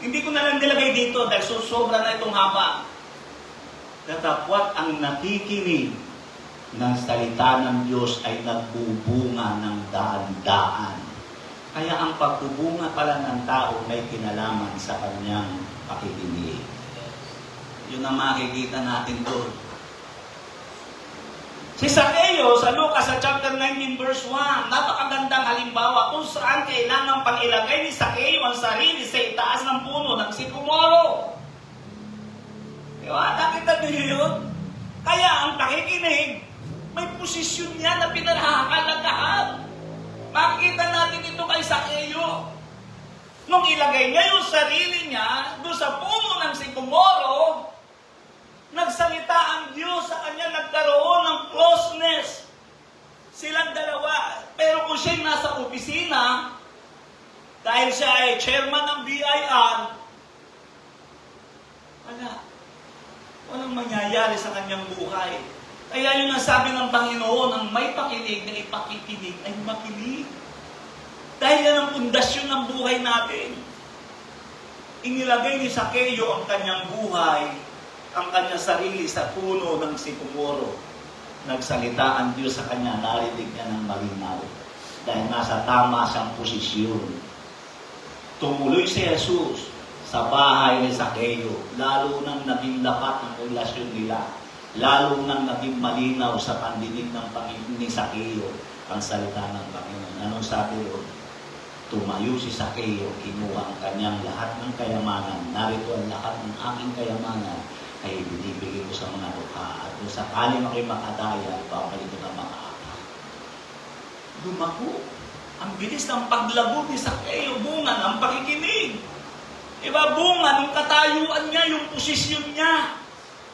Hindi ko na lang nilagay dito dahil sobra na itong haba. Datapwat ang nakikinig ng salita ng Diyos ay nagbubunga ng daan-daan. Kaya ang pagbubunga pala ng tao may kinalaman sa kanyang pakikinig. Yun ang makikita natin doon. Si Zacchaeus sa Lucas sa chapter 19 verse 1, napakagandang halimbawa kung saan kailangan pang ilagay ni Zacchaeus ang sarili sa itaas ng puno ng sikomoro. Diba? Nakita niyo yun? Kaya ang pakikinig, may posisyon niya na pinakahalagahan. Makikita natin ito kay Zacchaeus. Nung ilagay niya yung sarili niya doon sa puno ng sikomoro, nagsalita ang Diyos sa kanya, nagkaroon ng closeness. Silang dalawa. Pero kung siya'y nasa opisina, dahil siya ay chairman ng BIR, walang mangyayari sa kanyang buhay. Kaya yun ang sabi ng Panginoon, ang may pakinig na ipakikinig ay makinig. Dahil yan ang pundasyon ng buhay natin. Inilagay ni Zacchaeus ang kanyang buhay, ang kanyang sarili sa puno ng sikomoro. Nagsalita ang Diyos sa kanya, narinig niya ng malinaw. Dahil nasa tama siyang posisyon. Tumuloy si Jesus sa bahay ni Zacchaeus, lalo nang naging lapat ang relasyon nila. Lalo nang naging malinaw sa pandinig ng Panginoon ni Zacchaeus ang salita ng Panginoon. Anong sabi doon? Tumayo si Zacchaeus, kinuha ang kanyang lahat ng kayamanan. Narito ang lahat ng aking kayamanan ay binibigay ko sa mga dukha. At kung sakaling ako'y makadaya, ibabalik ko na mga akal. Lumako. Ang bilis ng paglago ni Zacchaeus, bunga ng pakikinig. Iba bunga ng katayuan niya, yung posisyon niya.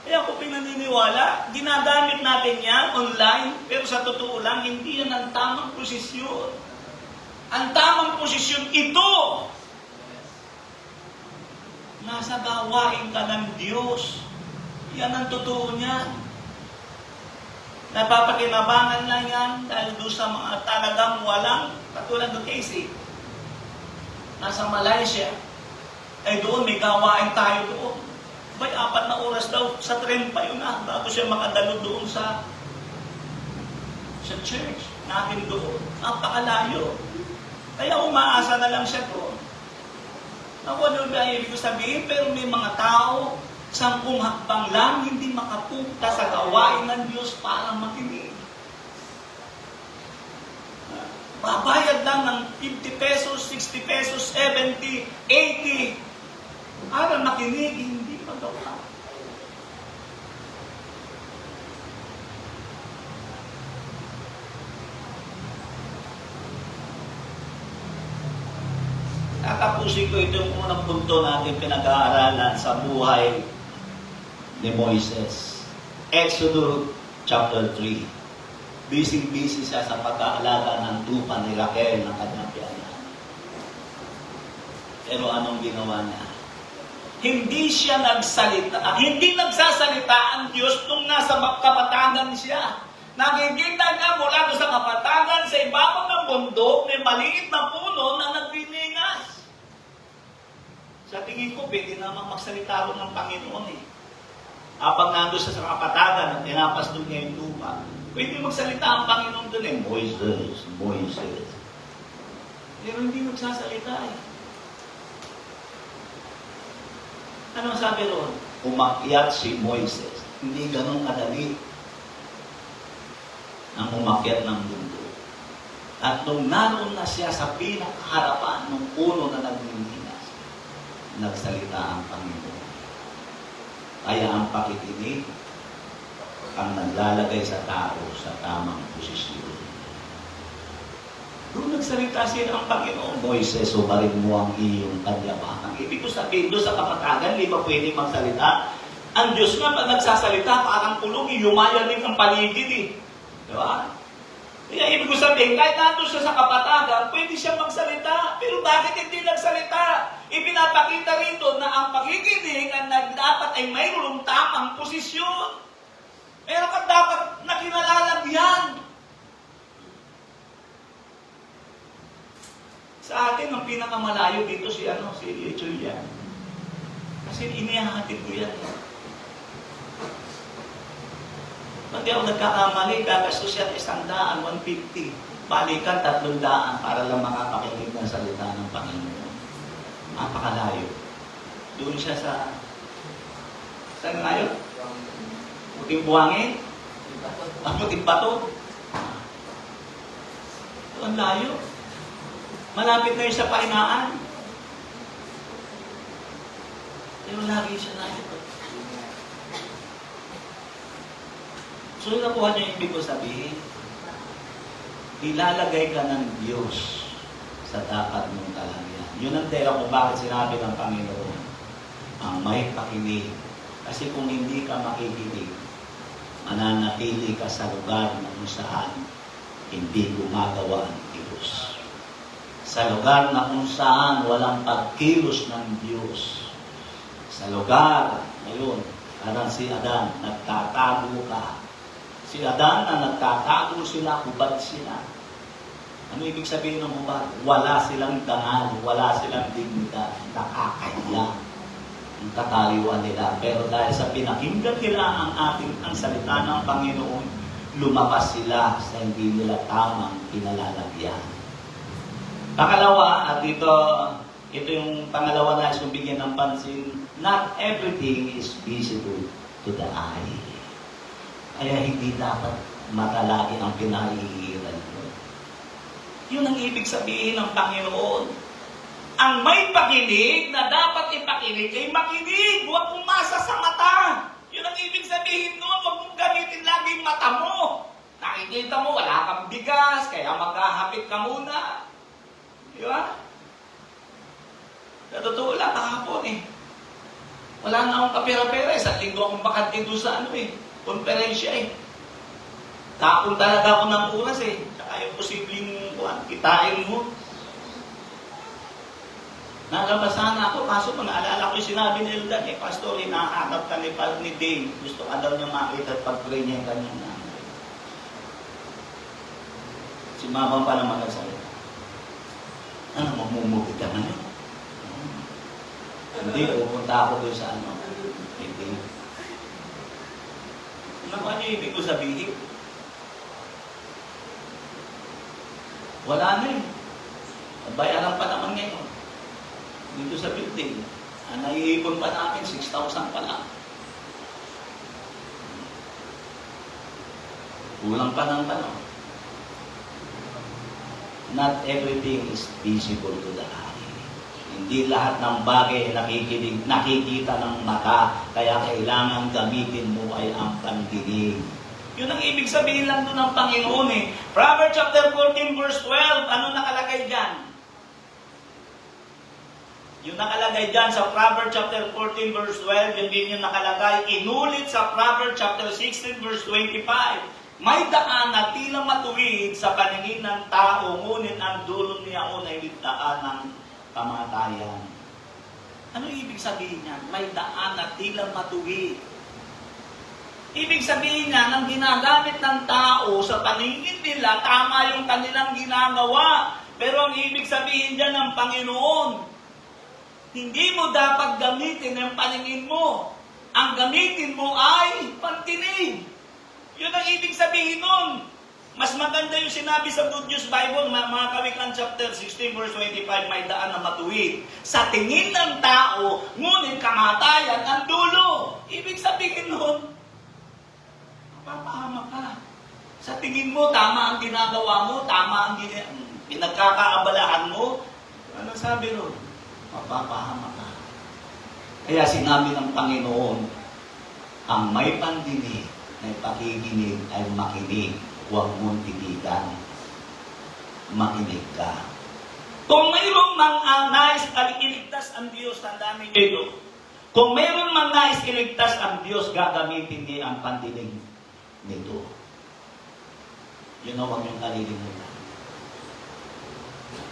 Kaya ako pinaniniwala, ginagamit natin yan online, pero sa totoo lang, hindi yan ang tamang posisyon. Ang tamang posisyon ito. Nasa gawain ka ng Diyos. Yan ang totoo niyan. Napapakinabangan lang yan dahil doon sa mga talagang walang, katulad ng Casey. Nasa Malaysia. Ay doon, may gawain tayo doon. Bay, 4 na oras daw, sa tren pa yun bago siya makadalo doon sa church natin doon. Napakalayo. Kaya umaasa na lang siya doon. Ako doon ba ibig ko sabihin, pero may mga tao, 10 hakbang lang, hindi makapunta sa gawain ng Diyos para makinig. Babayad lang ng 50 pesos, 60 pesos, 70, 80. Para makinig, hindi magawa. Tatapusin ko ito yung unang punto natin pinag-aaralan sa buhay ni Moises. Exodus chapter 3. Busy-busy siya sa pag-aalaga ng tupa ni Raquel ng kanyang piyanan. Pero anong ginawa niya? Hindi siya nagsalita. Hindi nagsasalita ang Diyos nung nasa kapatagan siya. Nakikita niya mula doon sa kapatagan sa ibabaw ng bundok, may maliit na puno na nagbiningas. Sa tingin ko, pwede naman magsalita rin ng Panginoon Habang nandun siya sa kapatagan at tinapas doon niya yung lupa, pwede magsalita ang Panginoon doon Moises, Moises. Pero hindi magsasalita Ano sabi roon? Umakyat si Moises. Hindi ganun kadali ang umakyat ng mundo. At nung naroon na siya sa pinakaharapan ng puno na nagmiminas, nagsalita ang Panginoon. Kaya ang pakikinig ang naglalagay sa tao sa tamang posisyon. Doon nagsalita siya ng Panginoon, Moises, ubarin mo ang iyong kanyamangan. Ibig ko sabihin, doon sa kapatagan, di ba pwede magsalita? Ang Diyos nga, pag nagsasalita, parang kulong, yumayanig ang paligid Di ba? Kaya ibig ko sabihin, kahit nandun siya sa kapatagan, pwede siya magsalita. Pero bakit hindi nagsalita? Ipinapakita rito na ang pakikinig ang dapat ay mayroong tamang posisyon. Meron kang dapat nakinalalag Sa atin, ang pinakamalayo dito si Julian. Kasi inihahatid ko yan. Pati ako nagkakamali, gagastos yan 100, 150. Balikan 300 para lang makapakinig ng salita ng Panginoon. Napakalayo. Doon siya sa Saan nga yun? Puting buwangin? Puting bato? Ito ang layo. Malapit na yun sa painaan. Pero lagi siya nakikita. So, nakuha niya yung ibig ko sabihin. Ilalagay ka ng Diyos sa dapat mong kalagyan. Yun ang tela kung bakit sinabi ng Panginoon, ang may pakinig. Kasi kung hindi ka makikinig, mananatili ka sa lugar na kung saan hindi gumagawa ang Diyos. Sa lugar na kung saan walang pagkilos ng Diyos. Sa lugar, ngayon, parang si Adan, nagtatago ka. Si Adan na nagtatago sila, hubad sila. Ano ibig sabihin ng hubad? Wala silang dangal, wala silang dignidad, nakakahiya ang kataliwan nila. Pero dahil sa pinakinggan nila ang salita ng Panginoon, lumabas sila sa hindi nila tamang pinalalagyan. Pangalawa, at ito yung pangalawa na isang bigyan ng pansin, not everything is visible to the eye. Kaya hindi dapat matalagi ang pinahihiran mo. Yun ang ibig sabihin ng Panginoon. Ang may pakinig na dapat ipakinig ay makinig, huwag umasa sa mata. Yun ang ibig sabihin nun, huwag mong gamitin lagi yung mata mo. Nakikita mo, wala kang bigas, kaya maghahapit ka muna. Di ba? Sa totoo lang, kahapon wala na akong kapera-pera. Sa linggo akong bakante doon sa konferensya Tapon talaga ako ng oras Saka yung posibleng kitain mo. Nalabasan ako, kaso naalala ko yung sinabi ni Eldan, Pastor, hinahanap ka ni Dave. Gusto ka daw niya makita at pag-pray niya yung kanyang nanay. Si Mama pa naman nagsalita. Ano, mamumugit ka na yun? Hindi, pupunta ako doon sa Hindi. Ano niyo ibig ko sabihin? Wala na Bayaran pa naman ngayon. Dito sa building. Ang naiipon pa namin, 6,000 pa lang. Kulang pa ng tanong. Not everything is visible to the eye. Hindi lahat ng bagay nakikita ng mata, kaya kailangan gamitin mo ay ang pandinig. Yun ang ibig sabihin lang doon ng Panginoon Proverbs chapter 14 verse 12, ano nakalagay dyan? Yung nakalagay dyan sa Proverbs chapter 14 verse 12, yun din yung nakalagay, inulit sa Proverbs chapter 16 verse 25. May daan na tila matuwid sa paningin ng tao, ngunit ang dulo niya ay daan ng kamatayan. Ano ibig sabihin niyan? May daan na tila matuwid. Ibig sabihin niyan, ang ginagamit ng tao sa paningin nila, tama yung kanilang ginagawa. Pero ang ibig sabihin dyan ng Panginoon, hindi mo dapat gamitin ang paningin mo. Ang gamitin mo ay pantinig. Yun ang ibig sabihin nun. Mas maganda yung sinabi sa Good News Bible, mga Kawikaan chapter 16 verse 25, may daan na matuwid. Sa tingin ng tao, ngunit kamatayan ang dulo. Ibig sabihin nun, mapapahama ka. Sa tingin mo, tama ang ginagawa mo, tama ang pinagkakaabalahan mo. Ano sabi nun? Mapapahama ka. Kaya sinabi ng Panginoon, ang may pandinig, may pakikinig ay makinig. Huwag mong titigan. Makinig ka. Kung mayroong mga nais iligtas ang Diyos, tandaan ninyo ito. Kung mayroong mga nais iligtas ang Diyos, gagamitin niya ang pandinig nito. Yun ang huwag niyong kalilimutan.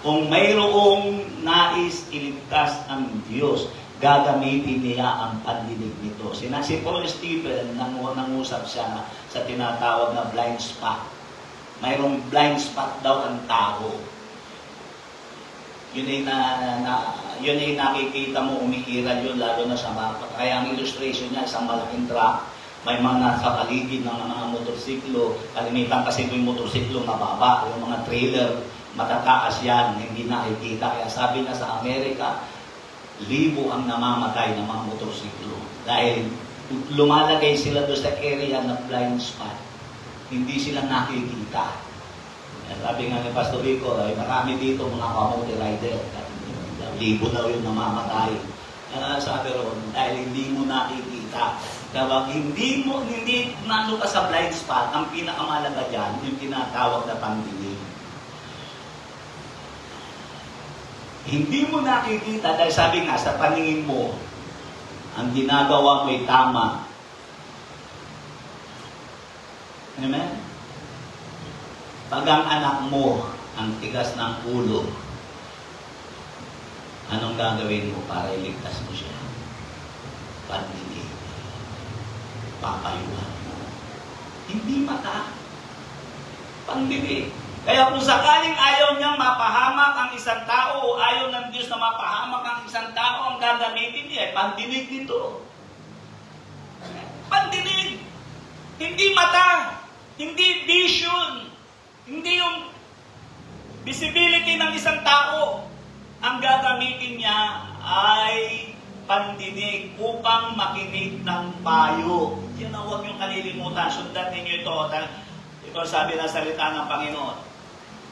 Kung mayroong nais iligtas ang Diyos, gagamitin niya ang pandinig nito. Si Paul Stephen, nangusap siya sa tinatawag na blind spot. Mayroong blind spot daw ang tao. Yun ay nakikita mo, umiiral yun, lalo na sa mapa. Kaya ang illustration niya, isang malaking truck, may mga nasa paligid ng mga motorsiklo. Kalimitan kasi yung motorsiklo mababa, yung mga trailer, matataas yan, hindi nakikita. Kaya sabi na sa Amerika, 1,000 ang namamatay ng mga motorsiklo. Dahil lumalagay sila doon sa area na blind spot. Hindi sila nakikita. Sabi nga ni Pastor Rico, ay marami dito mga kamote rider. Libo daw yung namamatay. Sabi ron, dahil hindi mo nakikita. Kapag hindi nando ka sa blind spot, ang pinakamalaga dyan, yung tinatawag na pandinig. Hindi mo nakikita dahil sabi nga sa paningin mo, ang ginagawa mo ay tama. Amen? Pag ang anak mo ang tigas ng ulo, anong gagawin mo para iligtas mo siya? Pandinig. Papayuhan mo. Hindi mata. Pandinig. Kaya kung sakaling ayaw niyang mapahamak ang isang tao o ayaw ng Diyos na mapahamak ang isang tao, ang gagamitin niya ay pandinig nito. Pandinig. Hindi mata. Hindi vision. Hindi yung visibility ng isang tao. Ang gagamitin niya ay pandinig upang makinig ng payo. Yan ang huwag niyong kalilimutan. Sundan ninyo ito. Ito ang sabi ng salita ng Panginoon.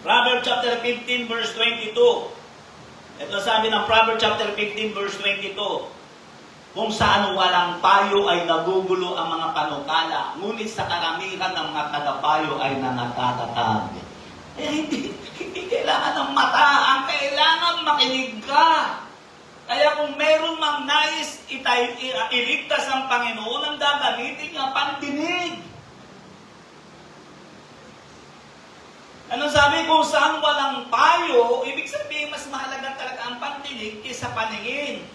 Proverbs chapter 15 verse 22. Ito sabi ng Proverbs chapter 15 verse 22. Kung saan walang payo ay nagugulo ang mga panukala, ngunit sa karamihan ng mga tagapayo ay nanatatatag. Hindi kailangan ng mata, ang kailangan makinig ka. Kaya kung meron mang nais iligtas ang Panginoon, ang gagamitin niya, pandinig. Ano sabi, kung saan walang payo, ibig sabihin mas mahalaga talaga ang pandinig kaysa paningin.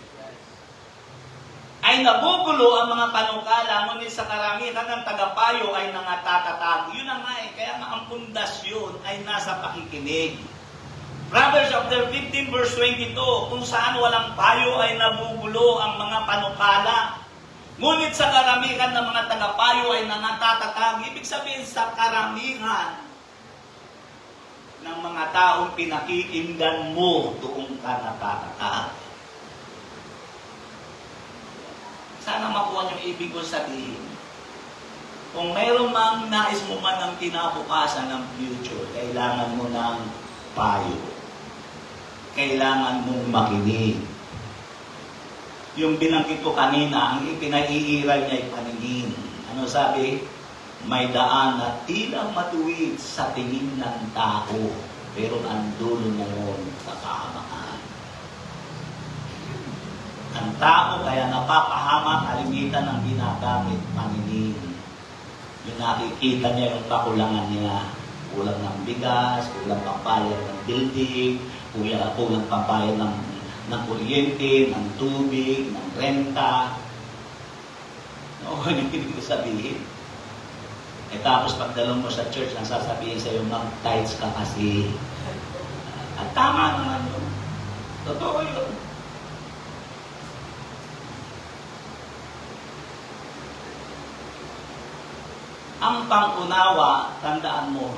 Ay nagugulo ang mga panukala, ngunit sa karamihan ng tagapayo ay nangatatag. Yun na nga kaya nga ang pundasyon ay nasa pakikinig. Proverbs chapter 15 verse 22, kung saan walang payo ay nagugulo ang mga panukala, ngunit sa karamihan ng mga tagapayo ay nangatatag. Ibig sabihin sa karamihan ng mga taong pinakikinggan mo, doon ka natatatag. Sana makuha niyong ibig ko sabihin. Kung mayroon mang nais mo man ng kinabukasan ng future, kailangan mo ng payo. Kailangan mong makinig. Yung binanggit ko kanina, ang ipinaiiral niya ay paningin. Ano sabi? May daan na tila matuwid sa tingin ng tao, pero ang dulo noon kakahamaan. Ang tao kaya napapahamak, kalimitan ng ginagamit, paningin. Yung nakikita niya yung kakulangan niya, kulang ng bigas, kulang pampayad ng building, kulang pampayad ng kuryente, ng tubig, ng renta. No, yung ibig sabihin. Tapos pagdalong mo sa church, ang sasabihin sa'yo, mag-tithes ka kasi. At tama naman yun. Totoo yun. Ang pang-unawa, tandaan mo,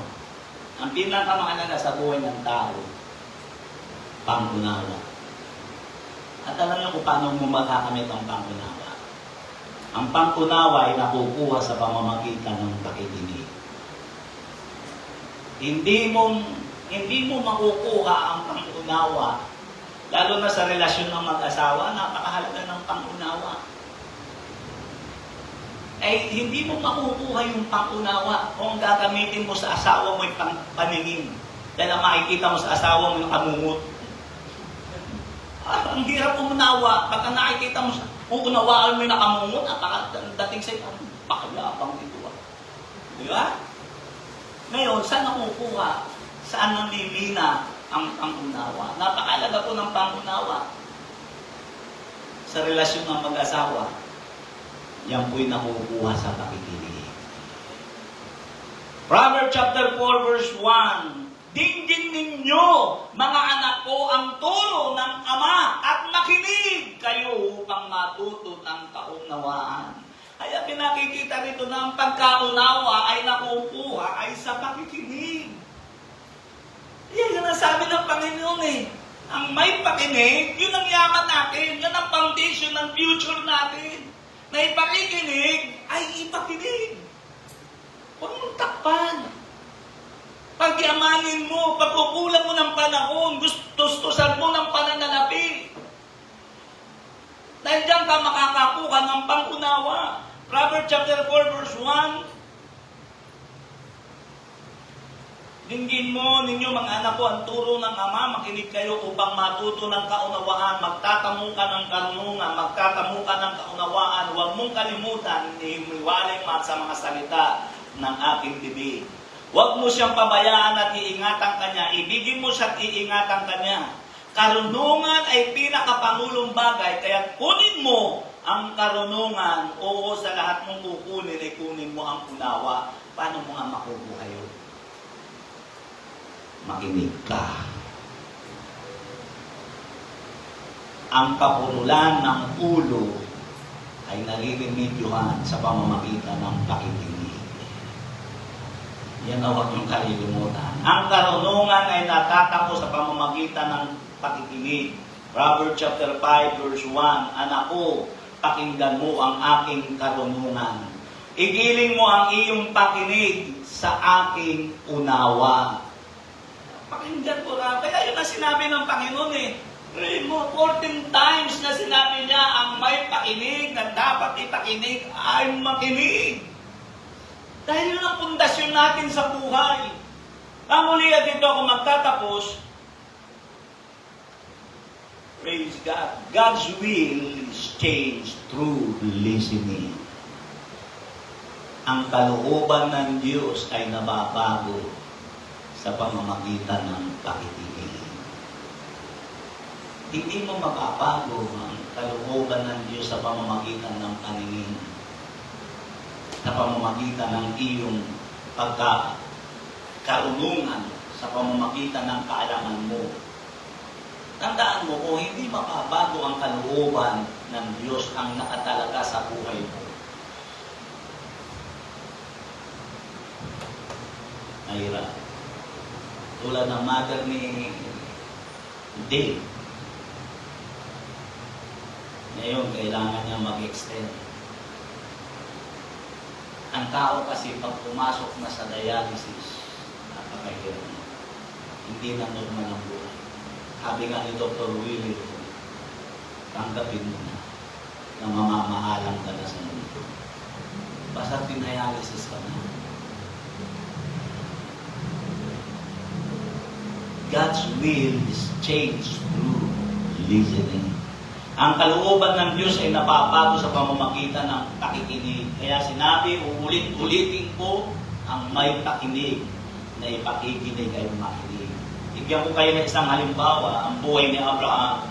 ang pinakamahalaga sa buhay ng tao, pang-unawa. At alam niyo kung paano mo makakamit ang pang-unawa. Ang pang-unawa ay nakukuha sa pamamagitan ng pakikinig. Hindi mo makukuha ang pang-unawa, lalo na sa relasyon ng mag-asawa, napakahalaga ng pang-unawa. Ay hindi mo makukuha yung pang-unawa kung gagamitin mo sa asawa mo yung paningin. Dahil ang makikita mo sa asawa mo yung kamungot. Ang hirap umunawa. Pagka nakikita mo, uunawaan mo yung nakamungot, dating sa'yo, pakayapang ito. Di ba? Ngayon, saan nakukuha? Saan namimina ang pang-unawa? Napakalaga po ng pang-unawa sa relasyon ng mag-asawa. Yan po'y nakukuha sa pakikinig. Proverbs chapter 4 verse 1. Dinggin ninyo, mga anak ko, ang turo ng Ama at makinig kayo upang matuto ng kaunawaan. Kaya pinakikita rito na ang pagkaunawa ay nakukuha ay sa pakikinig. Yan ang sabi ng Panginoon Ang may pakinig, yun ang yaman natin. Yan ang foundation ng future natin. Na ipakita nakikinig ay ipakinig. Huwag mong takpan. Pagyamanin mo, pagkukulang mo ng panahon, gustusan mo ng pananalapi. Dahil diyan ka makakakuha ng pangunawa. Proverbs chapter 4 verse 1. Dinggin mo ninyo mga anak ko ang turo ng Ama, makinig kayo upang matuto ng kaunawaan, magtatamu ka ng karunungan, magtatamu ka ng kaunawaan, huwag mong kalimutan, himiwalay sa mga salita ng aking bibig. Huwag mo siyang pabayaan at iingatan ka niya, ibigin mo siya at iingatan ka niya. Karunungan ay pinakapangulong bagay, kaya kunin mo ang karunungan, oo, sa lahat mong kukunin ay kunin mo ang unawa. Paano mo nga makukuha yun? Makinig ka. Ang kapurulan ng ulo ay nalilimidyuhan sa pamamagitan ng pakikinig. Yan na huwag niyong kalilimutan. Ang karunungan ay natatakbo sa pamamagitan ng pakikinig. Proverbs chapter 5 verse 1, Anak ko, pakinggan mo ang aking karunungan. Igiling mo ang iyong pakinig sa aking unawa. Pakinggan ko lang. Kaya yun ang sinabi ng Panginoon eh. 14 times na sinabi niya ang may pakinig na dapat ipakinig ay makinig. Dahil yun ang pundasyon natin sa buhay. Ang uli dito ako magtatapos. Praise God. God's will is changed through listening. Ang kalooban ng Diyos ay nababago sa pamamagitan ng pakikinig. Hindi mo mapapago ang kalooban ng Diyos sa pamamagitan ng paningin, sa pamamagitan ng iyong pagkakarunungan, sa pamamagitan ng kaalaman mo. Tandaan mo, kung hindi mapapago ang kalooban ng Diyos ang nakatalaga sa buhay mo, mahirap. Tulad ng mother ni Dave. Ngayon, kailangan niya mag-extend. Ang tao kasi pag pumasok na sa dialysis, napakahirap. Hindi na normal ang buhay. Sabi nga ni Dr. Willie, tanggapin mo na mamamahalang ka na sa mundo. Basta dialysis ka na. God's will is changed through listening. Ang kalooban ng Diyos ay napapago sa pamamagitan ng pakikinig. Kaya sinabi, uulit-ulitin ko ang may pakinig na ipakikinig ay makinig. Bigyan ko kayo ng isang halimbawa, ang buhay ni Abraham.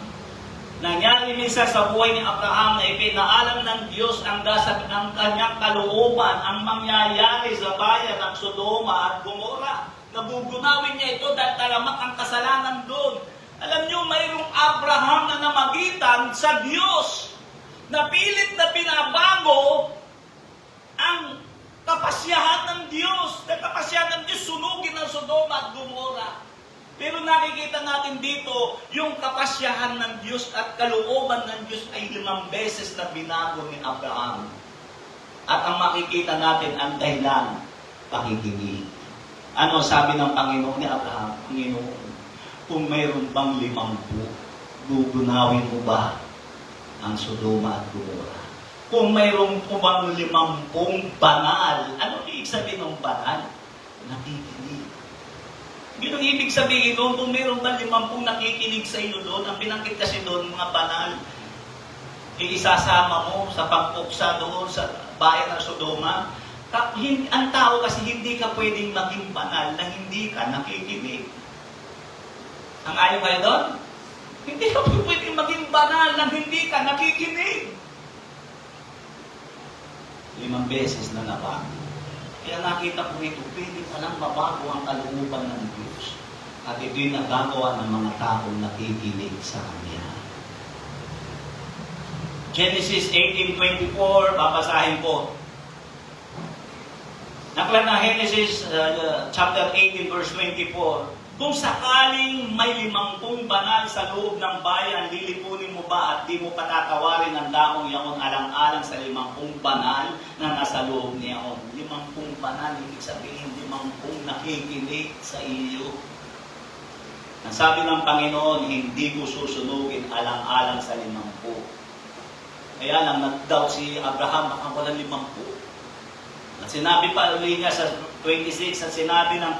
Nangyari minsan sa buhay ni Abraham na ipinaalam ng Diyos ang kanyang kalooban, ang mangyayari sa bayan ng Sodoma at Gomora. Nabugunawin niya ito dahil talamak ang kasalanan doon. Alam niyo, mayroong Abraham na namagitan sa Diyos na pilit na binabago ang kapasyahan ng Diyos. Ang kapasyahan ng Diyos, sunugin ang Sodoma at Gomora. Pero nakikita natin dito, yung kapasyahan ng Diyos at kalooban ng Diyos ay 5 beses na binago ni Abraham. At ang makikita natin ang dahilan, pakikinig. Ano sabi ng Panginoon ni Abraham? Panginoon, kung mayroon bang 50, gugunawin mo ba ang Sodoma at Gomora? Kung mayroon po bang 50 banal, ano ibig sabihin ng banal? Nakikinig. Yun ang ibig sabihin doon, kung mayroon bang 50 nakikinig sa iyo doon, ang binanggit kasi doon, mga banal, isasama mo sa pagpuksa doon sa bayan ng Sodoma. Ang tao kasi hindi ka pwedeng maging banal na hindi ka nakikinig. Ang ayaw kayo doon? Hindi ka pwedeng maging banal na hindi ka nakikinig. 5 beses na nabago. Kaya nakita ko ito, pwede palang mabago ang kalooban ng Diyos. At ito'y nagagawa ng mga taong nakikinig sa Kanya. Genesis 18:24, babasahin ko. Naklat na Genesis chapter 18 verse 24. Kung sakaling may 50 banal sa loob ng bayan, lilipunin mo ba at di mo patatawarin ang damong yaon alang-alang sa 50 banal na nasa loob niyaon? 50 banal, ibig sabihin 50 nakikinig sa iyo. Ang sabi ng Panginoon, hindi ko susunugin alang-alang sa 50. Kaya lang, nag-doubt si Abraham, baka walang 50. At sinabi pa ulit niya sa 26, at sinabi ng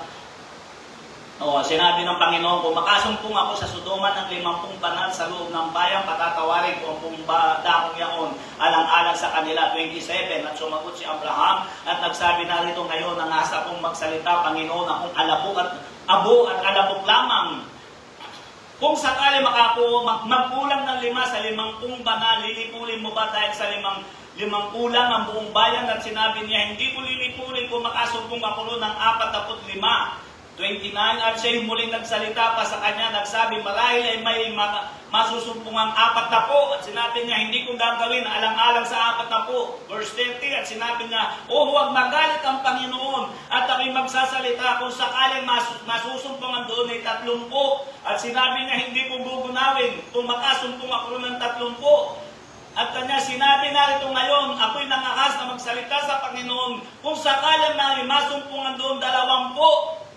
Panginoon, kung makasumpong ako sa Sodoma ng 50 banal sa loob ng bayan, patatawarin ko ang dakong yaon alang-alang sa kanila. 27, at sumagot si Abraham at nagsabi narito ngayon na nasa akong magsalita, Panginoon, akong abo at alabok lamang. Kung sakali magkulang ng 5 sa 50 banal, lilipulin mo ba dahil sa 5 kulang ang buong bayan? At sinabi niya, hindi ko lilipulin kung makasumpong ako ng 45. 29, at siya'y muling nagsalita pa sa kanya, nagsabi, marahil ay may masusumpong ang 40. At sinabi niya, hindi ko gagawin alang-alang sa 40. Verse 30, at sinabi niya, huwag magalit ang Panginoon at ako'y magsasalita kung sakaling masusumpungan doon ay 30. At sinabi niya, hindi ko gugunawin kung makasumpong ako ng 30. At kanya sinabi narito ngayon, ako'y nangakas na magsalita sa Panginoon kung sakaling may masumpungan doon 20.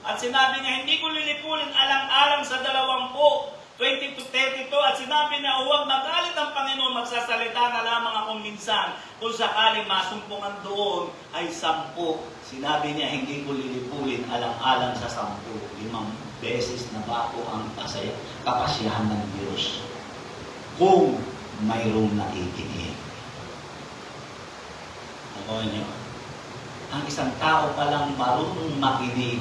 At sinabi niya, hindi ko lilipulin alang-alang sa 20. 20 to 32, at sinabi niya, huwag magalit ang Panginoon, magsasalita na lamang akong minsan. Kung sakaling masumpungan doon ay 10. Sinabi niya, hindi ko lilipulin alang-alang sa 10. 5 beses na bago ang kapasyahan ng Diyos. Kung mayroong nakikinig. Ako niyo, ang isang tao palang marunong makinig,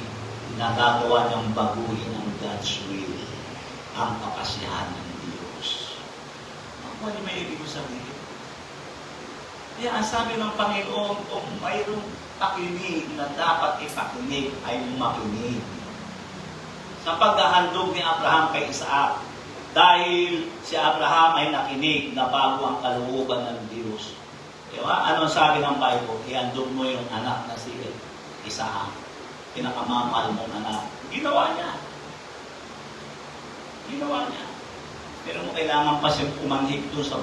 nagagawa niyang baguhin ang God's will, ang kapasyahan ng Diyos. Ako ano may ibig sabihin? Kaya ang sabi ng Panginoon, kung mayroong pakinig na dapat ipakinig, ay makinig. Sa paghahandog ni Abraham kay Isaac, dahil si Abraham ay nakinig na bago ang kalooban ng Diyos. Diba? Anong sabi ng Bible? Ihandog mo yung anak na si Isaac. Pinakamamahal mong anak. Ginawa niya. Pero mo kailangan pa siyang umanhig doon sa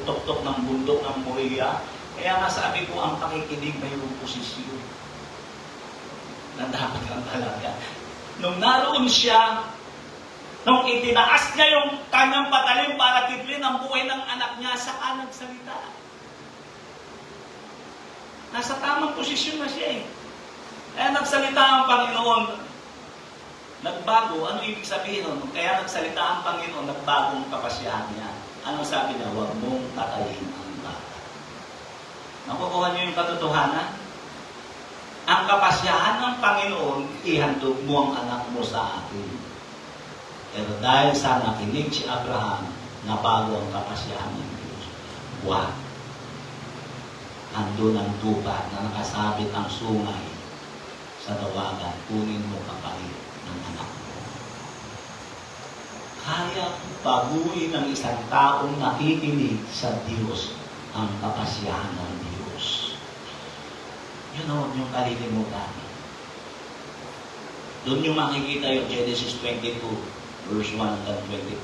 tuktok ng bundok ng Moriah. Kaya nga sabi ko, ang pakikinig mayroong posisyon na dapat kang talaga. Nung naroon siya, nung itinaas niya yung kanyang patalim para tiplin ang buhay ng anak niya, saka nagsalita. Nasa tamang posisyon na siya eh. Kaya nagsalita ang Panginoon, nagbago. Ano ibig sabihin nun? Kaya nagsalita ang Panginoon, nagbago ang kapasyahan niya. Ano sabi niya? Huwag mong patayin ang bata. Nakukuha niyo yung katotohanan? Ang kapasyahan ng Panginoon, ihandog mo ang anak mo sa akin. Pero dahil sa nakinig si Abraham, nabago ang kapasyahan ng Diyos. Huwag. Andun ang tupa na nakasabit ang sungay sa dawagan, kunin mo kapalit ng anak mo. Kaya baguhin ng isang taong nakikinig sa Diyos ang kapasyahan ng Diyos. Yun ang huwag niyong kalilimutan. Doon yung makikita yung Genesis 22, verse 1 hanggang 22.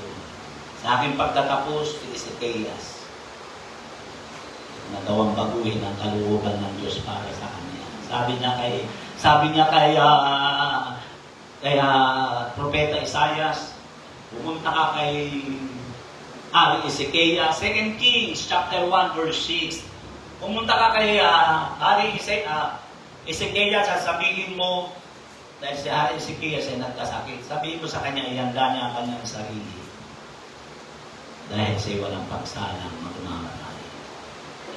Sa aking pagtatapos, si Ezekias, nagawang baguhin ang kalooban ng Diyos para sa kanya. Sabi niya kay Propeta Isaias, pumunta ka kay Ezekias, 2 Kings chapter 1 verse 6. Pumunta ka kay Ezekias, sasabihin mo, dahil si Hari Ezekias ay nagkasakit, sabihin mo sa kanya, ihanda niya ang kanyang sarili. Dahil siya'y walang pagsalang magmamatay.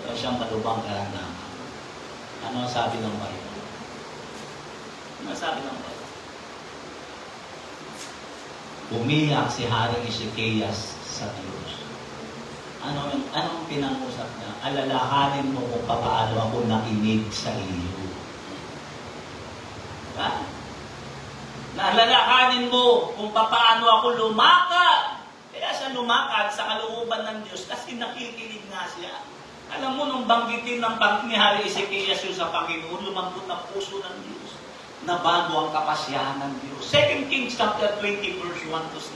Ito siyang malubang karamdaman. Ano ang sabi ng Bible? Sabi ng Bible. Umiyak si Haring Ezekias sa Diyos. Anong pinag-usap niya? Alalahanin mo kung paano ako nakinig sa iyo. Diba? Alalahanin mo kung paano ako lumakad. Kaya siya lumakad sa kalooban ng Diyos kasi nakikinig nga siya. Alam mo, nung banggitin ni Hari Ezekias yun sa Panginoon, lumambot ang puso ng Diyos. nabago ang kapasyahan ng Diyos. 2 Kings chapter 20 verse 1 to 6.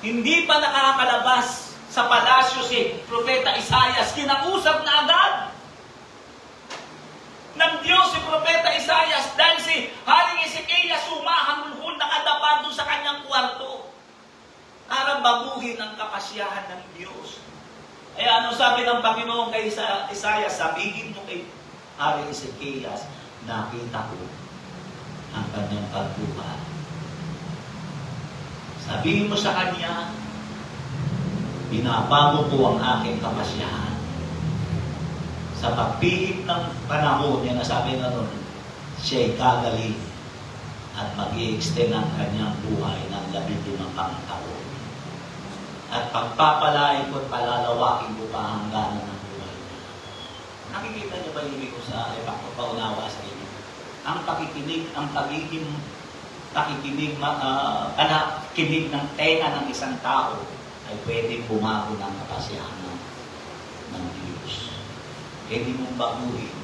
Hindi pa nakakalabas sa palasyo si Propeta Isaias, kinausap na agad ng Diyos si Propeta Isaias dahil si Haring Ezekias sumahamulhol nakadapa doon sa kanyang kwarto para baguhin ang kapasyahan ng Diyos. Eh ano sabi ng Panginoon kay Isaias? Sabihin mo kay Haring Ezekias, nakita ko ang kanyang pagbuhat. Sabihin mo sa kanya, binabago ko ang aking kapasyahan. Sa pagpihit ng panahon, yan nasabi na nun, siya'y gagaling at mag-i-extend ang kanyang buhay ng 15 taon. At pagpapalain ko at palalawakin ko pa hangganan ng buhay niya. Nakikita niyo ba yung ibig ko sa ipapaunawa sa inyo? Ang pakikinig, ang pagiging pakikinig, kinig ng tenga ng isang tao ay pwedeng bumago ng kapasyahan ng Diyos. Pwede mong baguhin.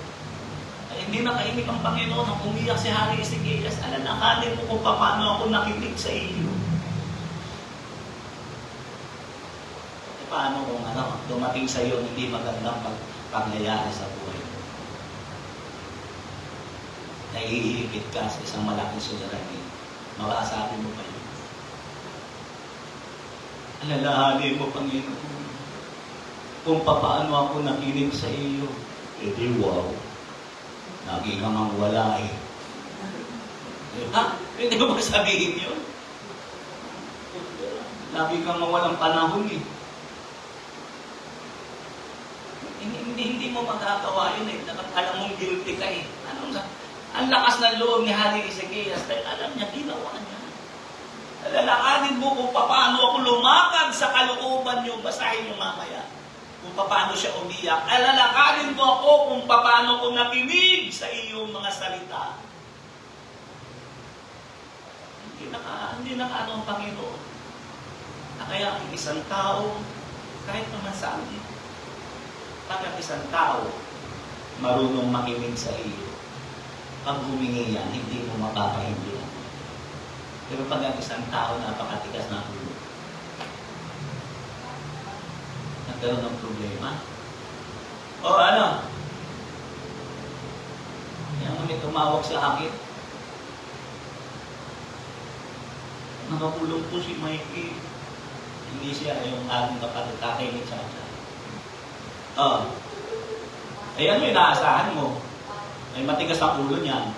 Ay, hindi nakaimik ang Panginoon nang umiyak si Haring Ezekias. Alalahanin mo kung paano ako nakinig sa iyo. E paano kung dumating sa iyo hindi magandang pangyayari sa buhay mo? Nahihigit ka sa isang malaking suliranin. Makasabi mo pa yun. Alalahanin mo, Panginoon, kung paano ako nakinig sa iyo. E di wow, lagi kang ang wala eh. Ha? Pwede ba sabihin yun? Lagi kang mawalang panahon eh. Hindi mo magagawa yun eh. Alam mong guilty ka eh. Ang lakas ng loob ni Haring Ezekias dahil alam niya, ginawa niya. Alalahanin mo kung paano ako lumakad sa kalooban niyo. Basahin niyo mamaya. Kung paano siya umiyak. Alalahanin mo ako kung paano ko nakinig sa iyong mga salita. Hindi naka ang Panginoon. Kaya ang isang tao, kahit naman saan, pag isang tao marunong makinig sa iyo, pag humingi yan, hindi mo mapapahindihan. Pero pag ang isang tao napakatigas na ulo, nagkaroon ng problema. O ano? Kaya mo may tumawag sa akin. Nakakulong po si Mikey. Hindi siya yung ating kapatid tatay ni Chacha. Eh ano yung inaasahan mo? Ay matigas ang ulo niyan.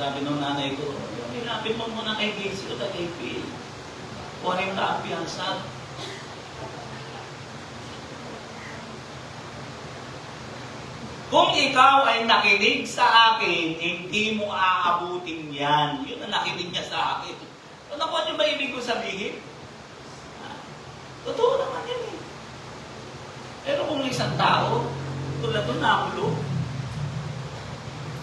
Sabi nung nanay ko, ilapit mo muna kay Casey o kay Phil. 40 ampiyansa. Kung ikaw ay nakinig sa akin, hindi mo aabutin yan. Yun ang nakinig niya sa akin. Nakuha niyo ba ibig ko sabihin? Totoo naman yan eh. Pero kung isang tao, tulad doon nakulo,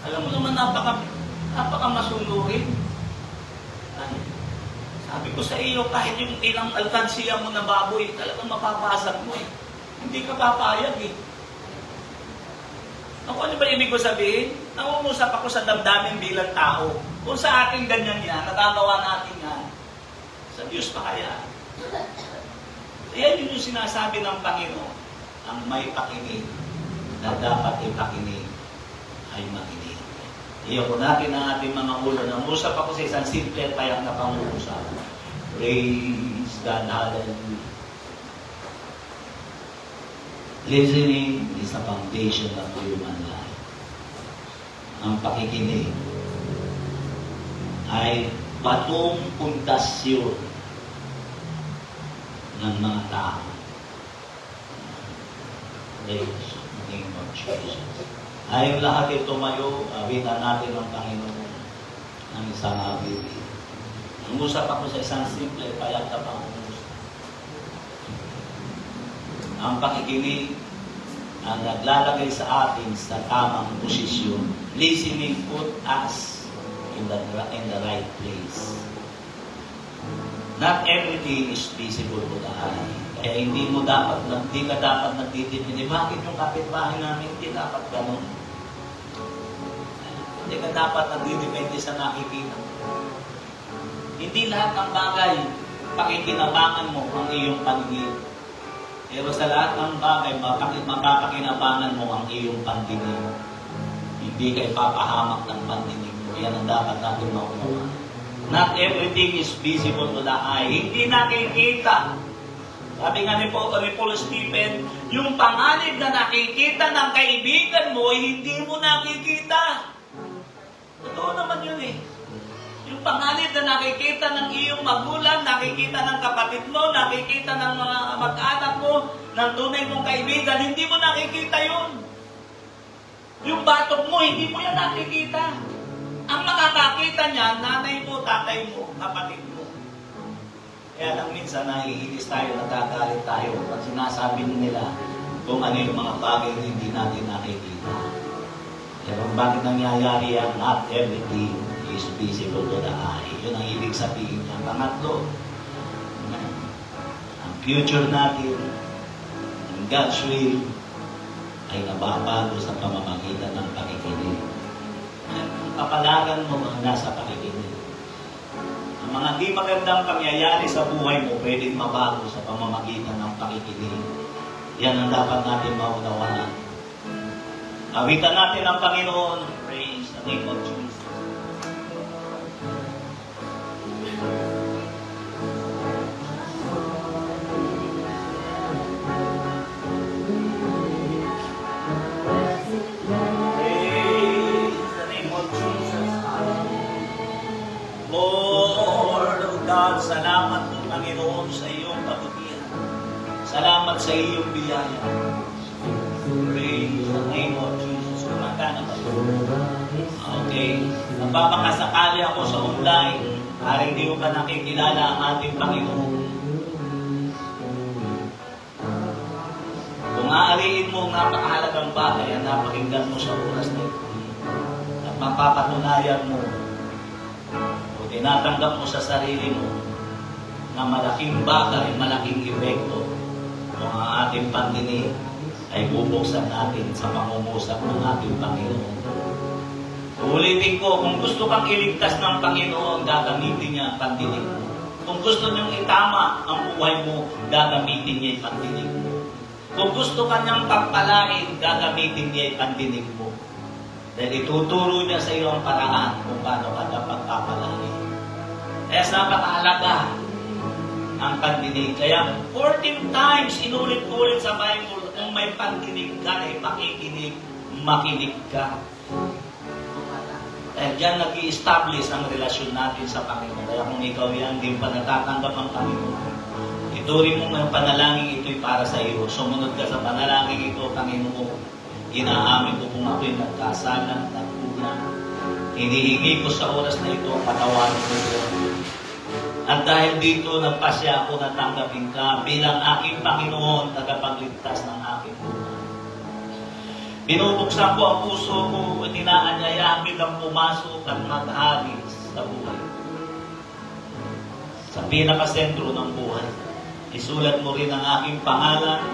alam mo naman napaka-masunurin. Sabi ko sa iyo, kahit yung ilang alkansiya mo na baboy, talagang mapapasag mo eh. Hindi ka papayag eh. Ako, ano ba ibig ko sabihin? Nangungusap ako sa damdamin bilang tao. Kung sa ating ganyan yan, nagagawa natin yan, sa Diyos pa kaya? Yan yun yung sinasabi ng Panginoon. Ang may pakinig na dapat ipakinig ay makinig. Iyoko natin ang ating mga ulo. Nangusap ako sa isang simple at payak na pangusap. Praise God, hallelujah. Listening is the foundation of human life. Ang pakikinig ay batong pundasyon ng mga tao. Praise the name of Jesus. Ayong lahat ito tumayo, awitan natin ang Panginoon ng isang awit. Nangusap ako sa isang simple, payak na pangungusap. Ang pakikinig ang naglalagay sa atin sa tamang posisyon. Listening put us in the right place. Not everything is visible to the eye. Kaya hindi ka dapat nagtitipid. Bakit yung kapitbahay namin hindi dapat ganun? Hindi ka dapat nagdidepende sa nakikita. Hindi lahat ng bagay pakikinabangan mo ang iyong paningin. Pero sa lahat ng bagay, mapapakinabangan mo ang iyong pandinig. Hindi ka ipapahamak ng pandinig mo. Yan ang dapat natin maunawa. Not everything is visible to the eye. Hindi nakikita. Sabi nga ni Paul Stephen, yung panganib na nakikita ng kaibigan mo, hindi mo nakikita. Totoo naman yun eh. Yung panganib na nakikita ng iyong magulang, nakikita ng kapatid mo, nakikita ng mga mag-anak mo, ng tunay mong kaibigan, hindi mo nakikita yun. Yung batok mo, hindi mo yan nakikita. Ang makakakita niya, nanay mo, tatay mo, kapatid mo. Kaya lang minsan nahihinis tayo, nagagalit tayo pag sinasabi nila kung ano yung mga bagay na hindi natin nakikita. Pero bakit nangyayari yan? Not everything is visible to the eye. Yun ang ibig sabihin niya. Pangatlo, ang future natin, ang God's will, ay nababago sa pamamagitan ng pakikinig. Ang kapalagan mo ang nasa pakikinig. Ang mga di magandang pangyayari sa buhay mo pwedeng mabago sa pamamagitan ng pakikinig. Yan ang dapat natin maunawaan. Awitan natin ang Panginoon. Praise the name of Jesus. God, salamat po, Panginoon, sa iyong kabutihan. Salamat sa iyong biyaya. Praise the name of Jesus. Kumanta na ba? Okay. Nagpapakasakali ako sa online. Parang hindi ko pa nakikilala ang ating Panginoon. Kung aaliin mo ang napakahalagang bagay, ang napakinggan mo sa oras na ito. At mapapatunayan mo tinatanggap mo sa sarili mo na malaking bagay, malaking epekto kung ang ating pandinig ay bubuksan natin sa pangungusap ng ating Panginoon. Ulitin ko, kung gusto kang iligtas ng Panginoon, gagamitin niya ang pandinig mo. Kung gusto niyang itama ang buhay mo, gagamitin niya ang pandinig mo. Kung gusto ka niyang pagpalain, gagamitin niya ang pandinig mo. Dahil ituturo niya sa iyo ang paraan kung paano ka dapat papalain. Kaya napakahalaga ang pandinig. Kaya 14 times inulit-ulit sa Bible, kung may pandinig ka, ay pakikinig, makinig ka. Dahil dyan nag-i-establish ang relasyon natin sa Panginoon. Kaya kung ikaw yan, hindi pa natatanggap ang Panginoon, ituring mo ng panalangin ito'y para sa iyo. Sumunod ka sa panalangin ito, Panginoon. Inaamin ko kung ako'y nagkasala, nagkulang. Hinihingi ko sa oras na ito, patawarin ko ito. At dahil dito, nagpasya ako na tanggapin ka bilang aking Panginoon, tagapagligtas ng aking buhay. Binubuksan ko ang puso ko at inaanyayahan kitang pumasok at maghari sa buhay. Sa pinakasentro ng buhay. Isulat mo rin ang aking pangalan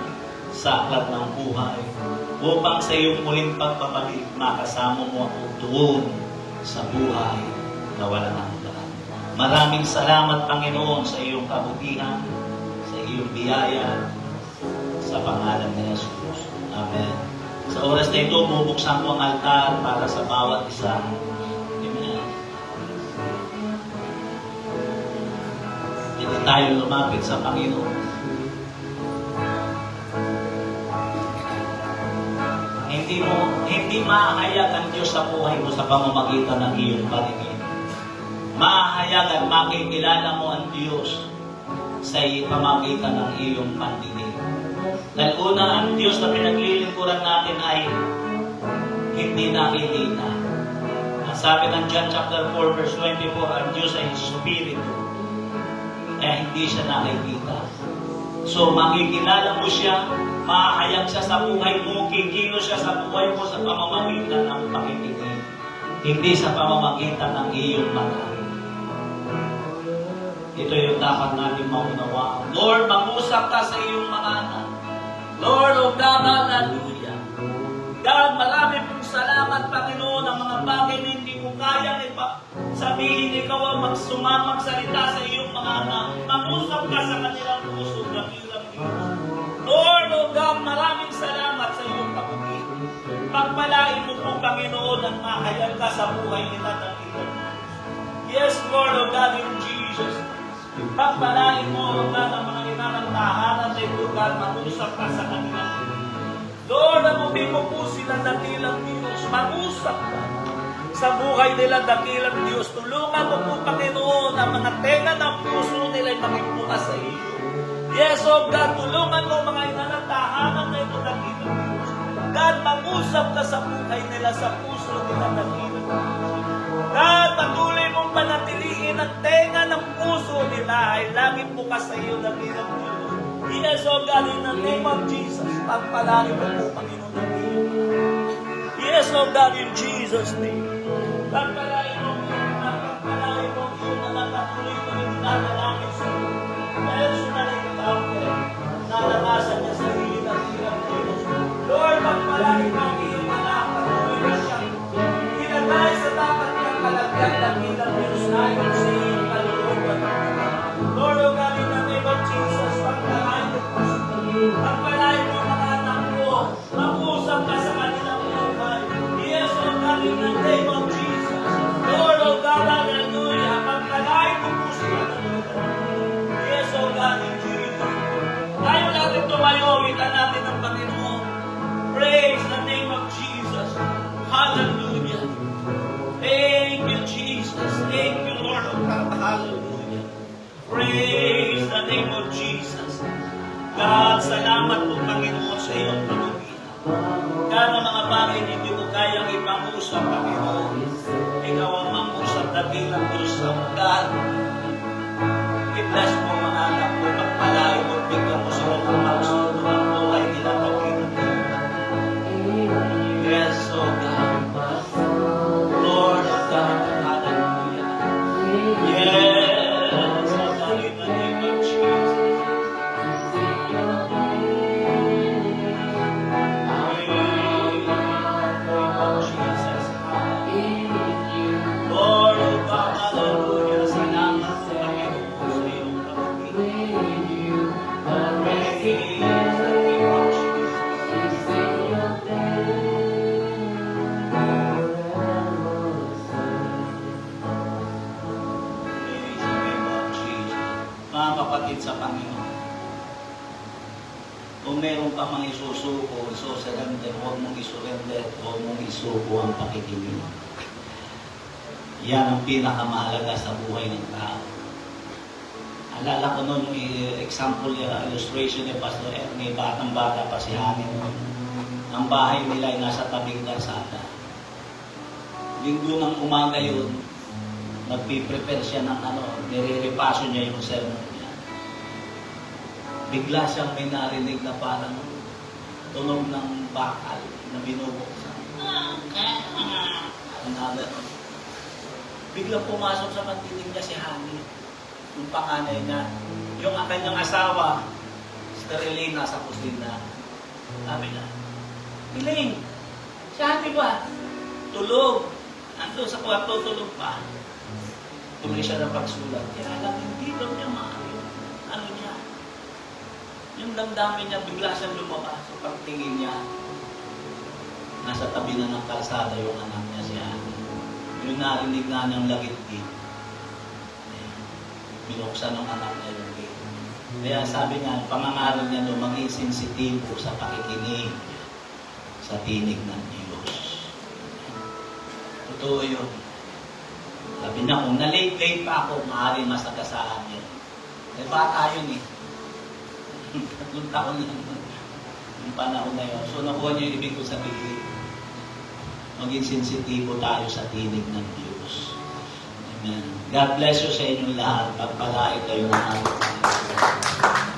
sa aklat ng buhay upang sa iyong muling pagpapalik, makasama mo ako doon sa buhay na walang hanggan. Maraming salamat, Panginoon, sa iyong kabutihan, sa iyong biyaya, sa pangalan ni Jesus. Amen. Sa oras na ito, bubuksan ko ang altar para sa bawat isa. Amen. Hindi tayo lumapit sa Panginoon. Hindi mahayag ang Diyos sa buhay mo sa pamamagitan ng iyong paningin. Mahayag at makikilala mo ang Diyos sa pamamagitan ng iyong paningin. Dahil una, ang Diyos na pinaglilingkuran natin ay hindi nakikita. Ang sabi ng John chapter 4 verse 24, ang Diyos ay Espiritu. Kaya hindi siya nakikita. So, makikilala mo siya, mahayag siya sa buhay mo, kikilos siya sa buhay mo sa pamamagitan ng pakikinig. Hindi sa pamamagitan ng iyong mata. Ito yung dapat natin maunawaan. Lord, mangusap ka sa iyong mga anak. Lord of God, hallelujah. God, marami pong salamat, Panginoon, ang mga bagay na hindi mo kaya sabihin, ikaw ang magsalita sa iyong mga anak. Mangusap ka sa kanilang puso, dakilang Diyos. Lord of God, maraming salamat sa iyong kapatid. Pagpalain mo po, Panginoon, ang makayal ka sa buhay nila, dakilang Diyos. Yes, Lord of God, in Jesus. Pagpalain mo, Lord God, ang mga inanang tahanan na ito, God, mangusap ka sa kanilang puso. Lord, amutin mo po sila, dakilang Diyos. Mangusap ka sa buhay nila, dakilang Diyos. Tulungan mo po, Panginoon, ang mga tenga ng puso nila ay maging bukas sa iyo. Yes, oh God, tulungan mo mga inanatahanan na ito, dakilang Diyos. God, mangusap ka sa buhay nila, sa puso nila, dakilang Diyos. God, patuloy mong panatilihin ang tenga ng puso nila ay laging bukas sa iyo, dakilang Diyos. Yes, oh God, in the name of Jesus, pagpalain mo po, Panginoon, dakilang Diyos. Yes, oh God, in Jesus' name. Pagpalain mo, pagpalain mo, yung mga patuloy mo yung nanalangin sa iyo. Personal encounter, nalalasan niya sa iyo, dakilang Diyos. Lord, pagpalain mo, yung mga patuloy na siya. Pinagay sa dapat niyang kalagyan, dakilang Diyos, ayon sa iyo, kalooban. Lord, oh God, in the name of Jesus, pagpalain mo po sa iyo. Pagpalain mo mga anak mo, mag-usap ka sa kanilang buhay. Yes, oh God, in the name of Jesus. Lord, oh God, hallelujah. Pagpalain mo po sila ng Lord. Yes, oh God, in Jesus. Tayo natin tumayo, itan natin ang Panginoon. Praise the name of Jesus. Hallelujah. Thank you, Jesus. Thank you, Lord of God. Hallelujah. Praise the name of Jesus. God, salamat po, Panginoon, sa iyong pagubina. God, ang mga bagay na hindi mo kayang ipangusap, Panginoon. Ikaw ang mangusap, dakilang Diyos ang God. I-bless mo mga anak mo, pagpalain mo, bigyan mo sila ng magsuno ng buhay nila, dakilang Diyos. Yes, oh God. Lord of God, hallelujah. Yes, oh God, in the name of Jesus. Lord of God, hallelujah. Salamat sa Panginoon sa iyong kapatid. Praise the name of Jesus. Praise the name of Jesus. Mga kapatid sa Panginoon, kung meron ka mga isusuko, isusurrender, huwag mong isurrender, huwag mong isuko ang pakikinig. Yan ang pinakamahalaga sa buhay ng tao. Alala ko noon yung example, illustration ni Pastor Ernie, batang-bata pa si Hanin noon. Ang bahay nila ay nasa tabing kalsada. Linggo ng umaga yun, nagpiprepare siya ng nire-repaso niya yung sermon niya. Bigla siyang may narinig na parang tunog ng bakal na binubuksan. Biglang pumasok sa pantinig niya si Hani, yung panganay niya. Yung kanyang asawa, Sister Elena, sa kusina. Sabi niya, Elaine, si Hani ba? Tulog. Ando sa kwarto, tulog pa. Tuloy siya ng pagsulat. Kaya lang, hindi daw niya ano niya. Yung damdamin niya, bigla siyang lumabas sa pagtingin niya. Nasa tabi na ng kalsada yung anak niya si Hani. Yung narinig na niyang lagit-git. Binuksan ng anak niya yung gate. Kaya sabi niya, pangangaral niya no, maging sensitibo sa pakikinig sa tinig ng Diyos. Totoo yun. Sabi niya, kung na-late pa ako, maaaring masagasaan yun. Eh, bata yun eh. 3 taon lang. Yung panahon na yun. So, nakuha niyo yung ibig ko sabihin. Maging sensitibo tayo sa tinig ng Diyos. Amen. God bless you sa inyong lahat. Pagpalain kayo ng ating Panginoon.